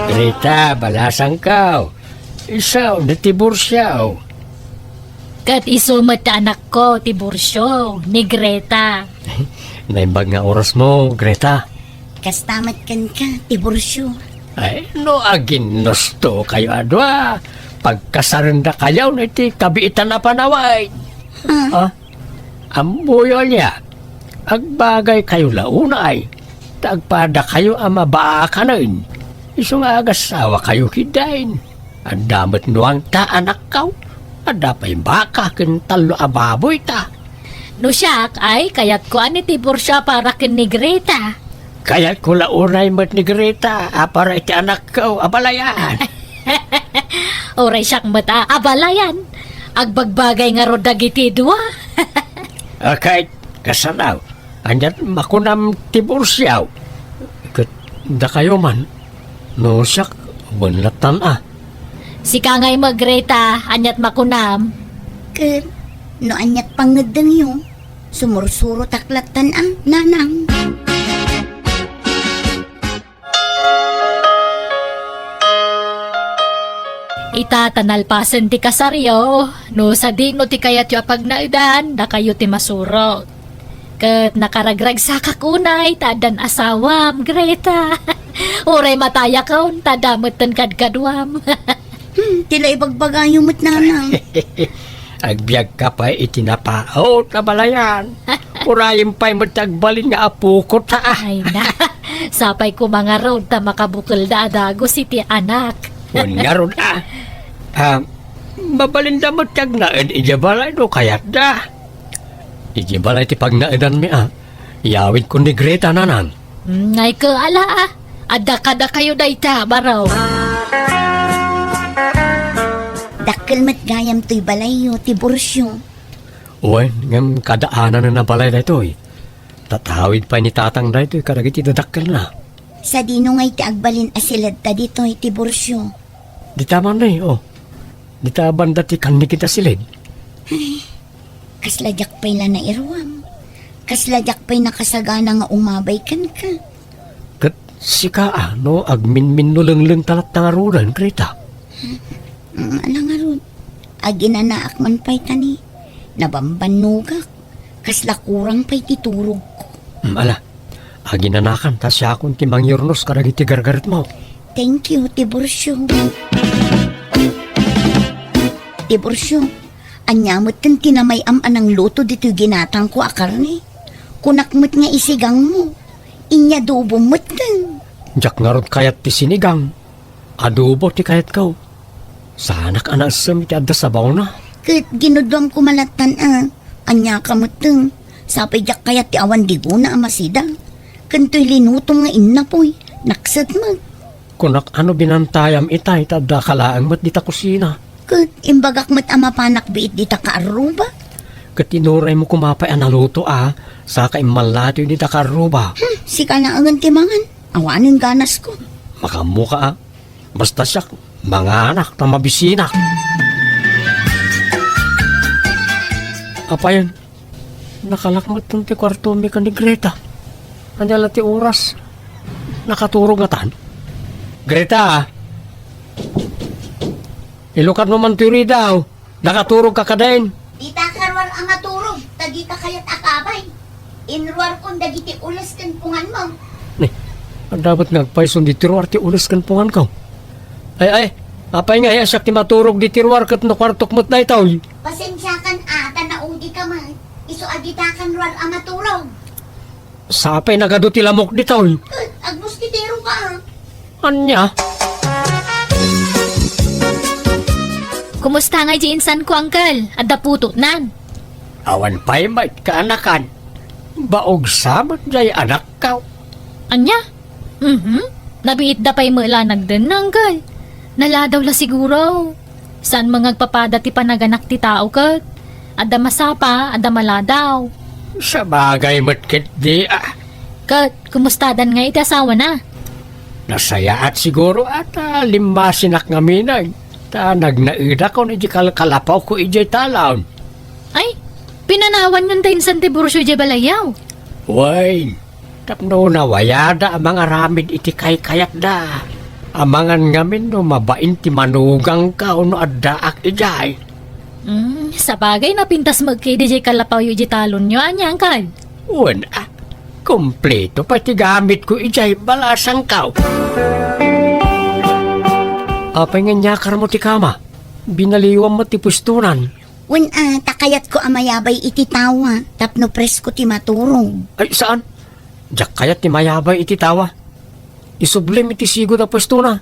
Greta, balasang kaw. Isaw, natibursyaw. Kat isumat na anak ko, Tiburcio, ni Greta. Naimbag nga oras mo, Greta. Kastamat kan ka, Tiburcio. Ay, no agin nosto kayo adwa. Pagkasaranda kayaw na iti kabiitan na panaway. Ang buyo niya, agbagay kayo launay. Tagpada kayo ang mabaakanin. Iso nga agasawa kayo kidain. Ang damat nuang ta anak kaw. Ada pa'y baka kintalo ababoy ta. No siyak ay kayat ko ani Tiburcio para kin ni Greta. Kaya't ko launay mat ni Greta. Para iti anak kaw abalayan. Oray siyak mata abalayan. Agbagbagay nga ro dagiti dua. Kahit kasanaw. Anyat makunam tibursyaw. Kat da kayo man. No siyak bunlatan Si Kangay mo Greta, anyat makunam. Ker, no anyat pangadang yung. Sumursuro taklatan nanang. Itatanalpasan ti kasaryo, no sa di no ti kayat yu apagnaidan, na kayo ti masuro. Kat nakaragrag sa kakunay, tadan asawam, Greta. Uray mataya kaon, tadamutan kadkadwam. Tila ibagbagayo mo't nanang. Agbiag ka pa itinapaot na balayan. Urayin pa'y matagbalin nga apo ko ta. Ay na, sapay ko mga road ta makabukal da adago si ti anak. Huwag nga ron mabalin da matagnaid ijabalay no kayat da. Ijabalay ti pagnaidan mi Iyawid ko ni Greta nanan. Ngay ka ala Ada kayo da ita baraw. Dakkel mat gayam to'y balayo, Tiburcio. Uy, ngam kadaanan na nabalay na ito eh. Tatawid pa ni tatang na ito, karagit idadakkel na. Sa dino nga'y ti agbalin asilad ta dito, Tiburcio. Di tama na eh, oh. Di taban dati kan ni kita silid. Kasladyak pa'y na irwam. Kasladyak pa'y nakasagana nga umabay kan ka. Kat sika ano, agmin-min nuleng-leng talat na ngaruran, Greta. Ano nga ron? Aginanaak man pa'y tani. Nabambanugak. Kasla kurang pa'y titurog ko. Ala, aginanakan, ta siya akong timbang yurnos karagit tigargarit mo. Thank you, Tiburcio. Tiburcio, anyamot kan tinamayam anang luto dito ginatang ko akarne. Kunakmot nga isigang mo. Inya dubo mo't kan. Jak ngarot kayat ti sinigang. Adobo ti kayat kau. Sanak anak sem ti adda sabaw na. Kat ginudwam ko malatan anya kamuteng. Sapay jak kayat ti awan digo na amasida. Kanto'y linutom nga inna po'y. Naksat mag. Kunak ano binantayam itay tadda kalaang mat di ta kusina. Kat imbagak mo't amapanak biit di ta kaaruba. Katinuray mo kumapay analuto saka imalato di ta karuba. Si kanaangan timangan. Awanin ganas ko. Makamuka basta siya mga anak na mabisinak. Apayan, nakalakmat ng ti kwarto mi ka ni Greta. Andyan ti oras. Nakaturog nga tan. Greta, ilukat mo man tiri daw. Nakaturog ka kadain. Dita karwar ang aturog. Tagita kayat akabay. Inruar kong dagiti ulas kan pungan mo. Ang dapat nagpaison di tiruar ti ulas kan pungan ko. Ay, apay nga siya ti maturog di tiruar kat no kwartok mo't na itaw. Pasensya kan tanaudi ka man. Iso agita kan ruar ang aturog. Sa apay nagado ti lamok di taw. Agmuskitero ka Anya? Kumusta nga di insan ko, Uncle? Adda puto nan. Awan pa'y may kaanakan. Baog samat jay anak ka. Anya? Nabiit da pa'y mula nagdan na, Uncle. Naladaw la siguro. Saan mga agpapada ti panaganak ti tao kat? Adda masapa, adda maladaw. Sa bagay matkit di Kat, kumustadan nga iti asawa na? Nasaya at siguro at limasinak nga minag. Ta nagnaida ko ni kalapaw ko ijay talaon. Ay, pinanawan yun tayo sa Tiburcio di balayaw. Way, tapno na wayada ang mga ramid iti kayat da. Amangan ngamin no mabain ti manugang ka no addaak ijay. Sa bagay na pintas magkay di kalapaw yu di talon nyo, anya, Uncle. Una, kompleto pati gamit ko ijay balasang kaw. Apay nga nyakar mo ti kama. Binaliwang mo ti pustunan. takayat ko amayabay iti tawa. Tapno presko ti maturog. Ay, saan? Diyak kayat ti mayabay iti tawa. Isublim iti sigo na pwestuna.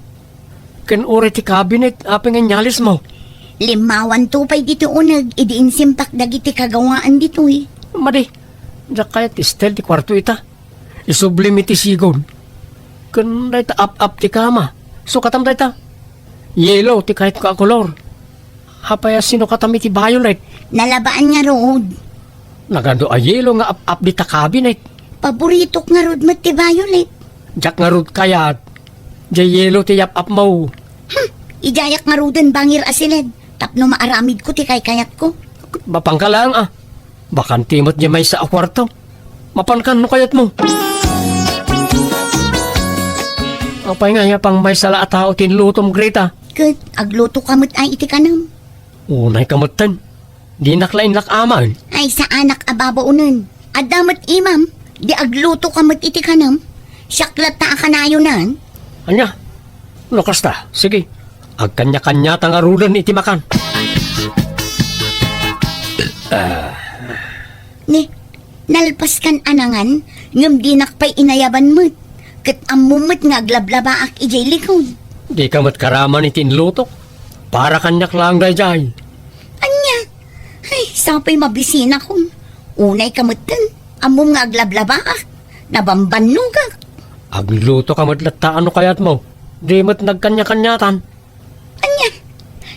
Ken ore ti cabinet, apay nga nyalis mo. Limawan tupay dito unag. Idiin simpak dagiti kagawaan dito Madi, diyak kayat ti stel ti kwarto ita. Isublim iti sigon. Ken day ta up ti kama. So katam day ta. Yellow ti kahit ka kolor. Hapaya sino katami ti violet. Nalabaan nga rood. Nagando a yellow nga up di ta cabinet. Paborito nga rood mat ti violet. Diyak nga rod kayat. Diya yellow ti up mo. Ijayak nga roodan bangir asilid. Tapno maaramid ko ti kayat ko. Mapangkalang Bakan timot niya may sa akwarto. Mapankan no kayat mo. Apay nga pang may sala at tao tinlutom Greta. Kat, agluto kamot ay iti kanam. Unay kamutan. Di naklain lak aman. Ay sa anak ababaunan. Adamat imam, di agluto kamot iti kanam. Syaklat ta akanayo nan. Anya? Lukas ta. Sige. Agkanya-kanya tangarudan iti makan. Ni, nalpas kan anangan, ngam dinak pa'y inayaban mo. Kat amumot nga aglablabaak ijay likod. Di ka matkaraman itinlutok. Para kanyak lang dayjay. Anya, ay sapay mabisina ko. Unay kamutan, amum nga aglablabaak. Nabambanugak. Agluto ka matlataan no kayat mo. Di mat nagkanya-kanyatan. Anya,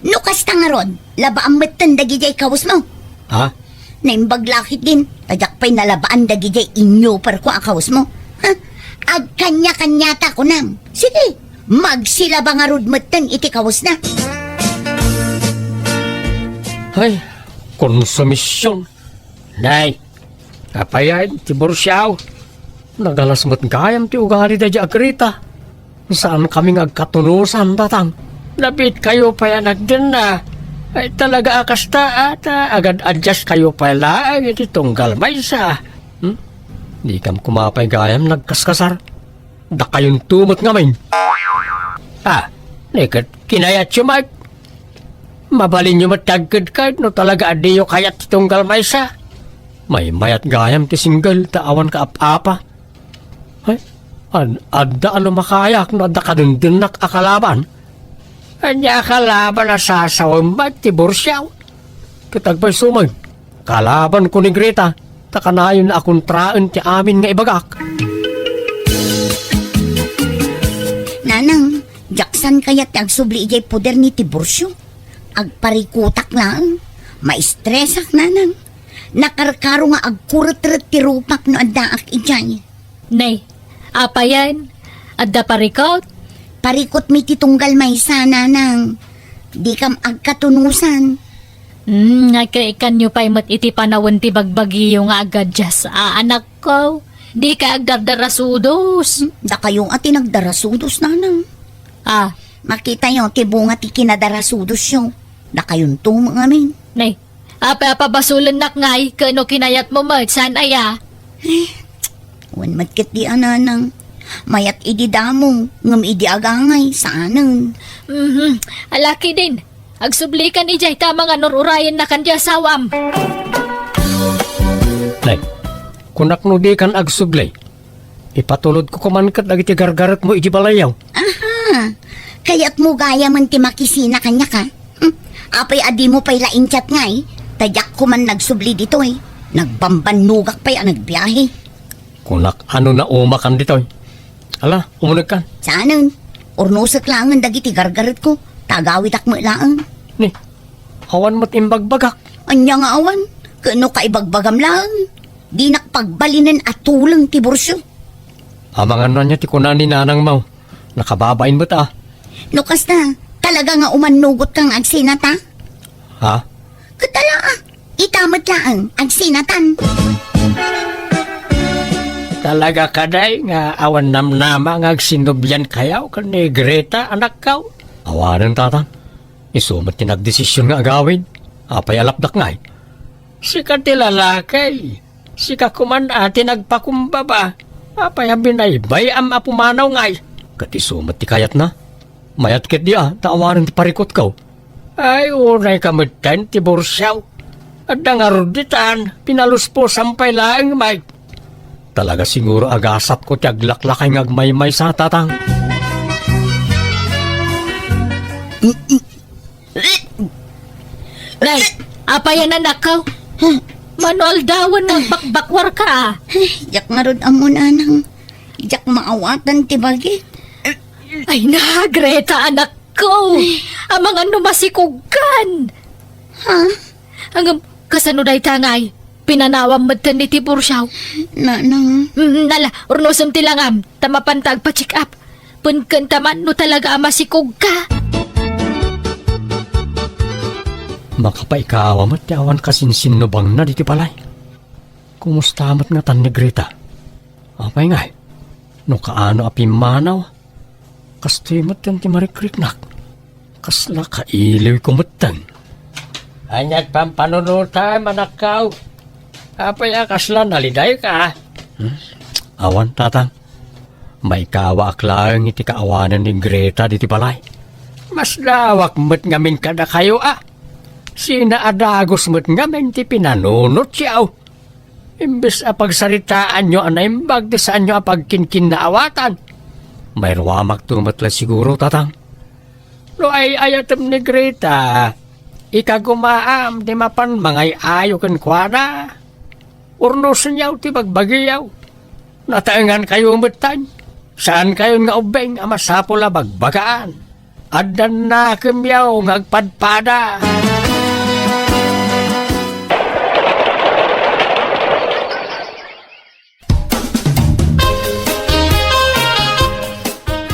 No kasta nga ron, labaan matan dagijay kawas mo. Ha? Naimbaglakit din, tajak pa'y nalabaan dagijay inyo par ko akawas mo. Ha? Ag kanya-kanya ta ko nam. Sige, magsilaba nga rod matan iti kawas na. Ay, konsumisyon. Nay, kapayan, tibor siyaw. Nagalas mo't gayam ti ugali da di agrita. Saan kami agkatunusan tatang? Lapit kayo pa yan agdan na. Ay talaga akasta at agad adjust kayo pala ang iti tunggal maysa. Di kam kumapay gayam nagkaskasar. Da kayong tumot ngamin. Nikat kinayat siya mag. Mabalin nyo matagkad kahit no talaga adiyo kayat ti tunggal maysa. May mayat gayam ti single taawan ka apa. Ay, adda ano makayak no adda kadundunak akalaban. Anya akalaban na sasawang matibor siyaw. Kitagbay sumag. Kalaban ko ni Greta. Takanayon na akong traan ti amin nga ibagak. Nanang, jaksan kaya't agsubli ijay poder ni Tiburcio. Agparikutak lang. Maistresak nanang. Nakarkaro nga agkurat-rat ti rupak no adaak ijay. Nay, apa yan? Adda parikot? Parikot mi titunggal may sana nang di kam agkatunusan. Nga ikan nyo pa'y mat iti panawon ti bagbagiyo nga agad jas anak ko. Di ka agdardarasudos. Da kayong ati nagdarasudos nanang. Makita nyo ti bunga ti kinadarasudos yo. Da kayong tumang amin. Nay, apa basulan nak ngay kano kinayat mo mat san aya? Wan matkit di ananang. Mayat idi damo, ngam idi agangay, saanan. Alaki din. Agsublikan ijay ta mga nururayan na kanya sawam. Nay, kunak no di kan agsublay. Ipatulod ko kumankat lagi ti gargarat mo iji balayaw. Aha, kaya't mo gaya man ti makisina kanya ka. Apay adi mo pa'y laing chat ngay, tadyak ko man nagsubli dito eh. Nagbambanugak pa'y ang nagbiyahe. Kunak ano na umakan dito. Ala, umunag ka. Saanan, ornusak lang ang dagiti gargarat ko, tagawit akmo lang. Ni, awan mo't imbagbagak. Anya nga awan, kano ka ibagbagam lang. Di nakpagbalinan at tulang ti Bursyo. Amangan na niya ti kunan ni nanang mau. Nakababain mo ta. Nukas na, talaga nga umanugot kang agsinata. Ha? Katala itamat lang agsinatan. Talaga kaday nga awan namnama nga agsinubyan kayaw kan ni Greta anak kaw. Awanan tatang. Isumat ti nagdesisyon nga agawin. Apay alapdak ngay. Sika ti lalakay. Sika kuman ati nagpakumbaba. Apay abinaybay am apumanaw ngay. Kat isumat ti kayat na. Mayat ket di taawanan ti parikot kaw. Ay unay kamutan ti bursyaw. At dangaruditan pinalus po sampay laeng may. Talaga siguro agasap ko tiyaglaklakay ngagmaymay sa tatang. Nay, apa yan anak ko? Manual dawan ng bakbakwar ka. Jak marod amo nanang. Jak maawatan ti bagi. Ay na, Greta anak ko. Ang mga numasikugan. Ha? Hanggang kasanuday tangay. Pinanawam matan ni Tibursiaw. Nanang. Nala, urnosam tilangam. Tamapantag pa-check up. Punkan taman no talaga masikog ka. Makapaikawa mat yawan kasinsinubang na diti palay. Kumusta mat nga tan ni Greta? Apay nga, no kaano apimanaw? Kastoy mat yan ti marikriknak. Kasla kailiw kumatan. Anyag pampanunutan manakaw. Apay kasla naliday ka. Awan tatang. May kawa aklang iti kaawanan ni Greta diti balay. Mas lawak mat ngamin kada kayo Sina adagos mo't ngamin ti pinanunot siyaw. Imbes pagsaritaan nyo anaimbag di saan nyo apagkinkin na awatan. May ruwamak tumatla siguro tatang. No ay ayatem ni Greta. Ikagumaam di mapan mangay ayo kan kuana. Urnosan yaw ti bagbagiyaw. Nataengan kayo umutan. Saan kayo nga ubeng amasapula bagbagaan. Adan na kamyaw ngagpadpada.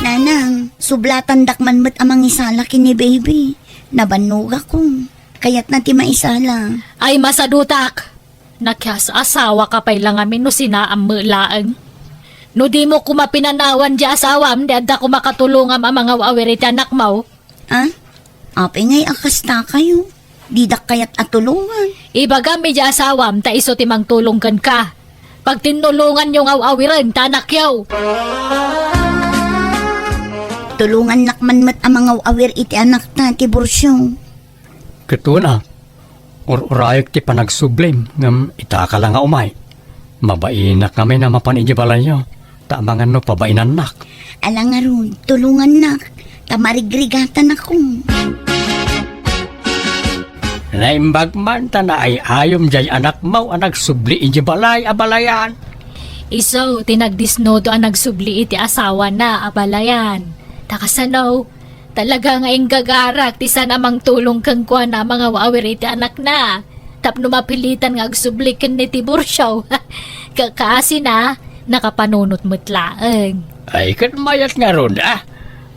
Nanang, sublatan dakman mo't amang isala kini baby. Nabanuga ko. Kaya't na ti maisala. Ay masadutak. Nakyas asawa ka pa'y lang amin no sinaam laang. No di mo kumapinanawan di asawam, di adda ko makatulungam ang mga wawirit anak mo. Ha? Apay ngay akasta kayo. Didak kaya't atulungan. Ibaga mi di asawam, ta iso timang tulungkan ka. Pag tinulungan yung awawiran, tanakyaw. Tulungan nakman mat ang mga awir iti anak na ti Bursyo. Katuna, urayag ti panagsublim ngam itaka lang nga umay. Mabainak kami na mapanijibala nyo. Tamangan no pabainan nak. Alang nga ron, tulungan nak. Tamarigrigatan ako. Naimbag man ta na ay ayom jay anak mo ang nagsubli balay abalayan. Iso, tinagdisnodo ang nagsubli iti asawa na abalayan. Takasanaw, talaga nga ing gagarak, tisan amang tulong kang kwa na mga wawir iti anak na. Tapno mapilitan nga agsubli ken ni Tibursyaw. Kakaasi na, nakapanunot mo't laeng. Ay kat mayat nga ron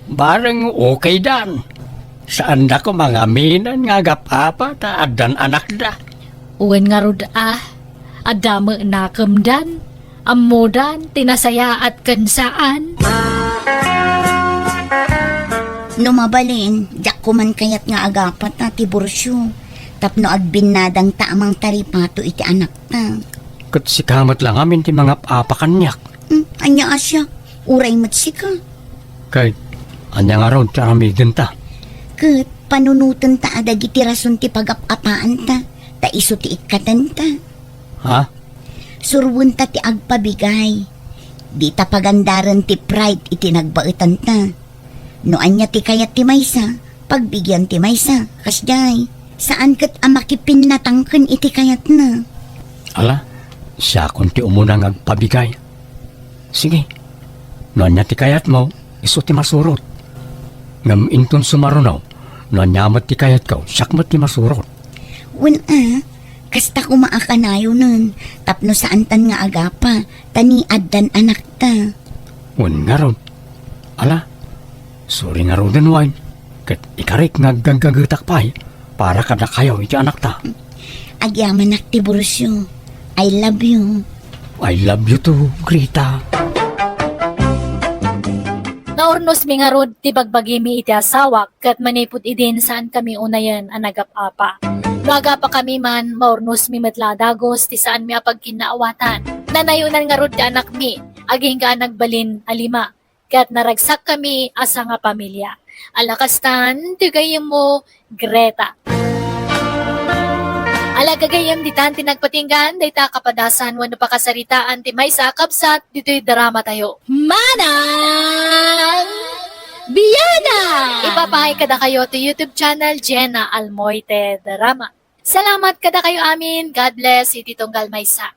Barang okay dan. Saan da ko mga minan nga gapapa ta adan anak da. Uwan nga rod adamo na kamdan, amudan, tinasaya at kansaan. Numabalin, jak ko man kayat nga agapat na ti Bursyo. Tapno agbinadang taamang taripato iti anak ta. Kat sikamat lang amin ti mga apakanyak. Anya asya, uray mat sika. Kay anya nga ron taramigin ta. Kat panunutan ta adag iti rason ti pagapapaan ta. Ta iso ti ikatan ta. Ha? Surwon ta ti agpabigay. Di ta pagandaran ti pride iti nagbaetan ta. No anya ti kayat ti maysa, pagbigyan ti maysa. Kasday, saan kat amakipin natangken iti kayat na. Ala, siya kung ti umunang agpabigay. Sige, no anya ti kayat mo, iso ti masurot. Ngam inton sumarunaw, no anya mat ti kayat ka, siyak mat ti masurot. Wen kasta ko maakanayo nun. Tapno saan tan nga agapa, taniad dan anak ta. Wan nga ron. Ala, sorry nga ron din wine. Kat ikarik nga gagagatak pa'y, para kada kayo iti anak ta. Agyaman nak ti Bursyo. I love you. I love you too, Grita. Naurnos mi nga rod ti bagbagimi iti asawa kat manipot idin saan kami unayan ang nagapapa. Luaga pa kami man, maurnos mi matladagos ti saan mi apag kinaawatan. Nanayunan nga rod ti anak mi, aging ka nagbalin alima. Kat naragsak kami asa nga pamilya. Alakastan, tigayem mo, Greta. Alagagayam di tanti nagpatinggan, dayta kapadasan wano pa kasaritaan ti maysa kabsat, dito'y drama tayo. Manang Biyana! Ipapahay kada kayo to YouTube channel Jenna Almoite Drama. Salamat kada kayo amin. God bless, iti tunggal maysa.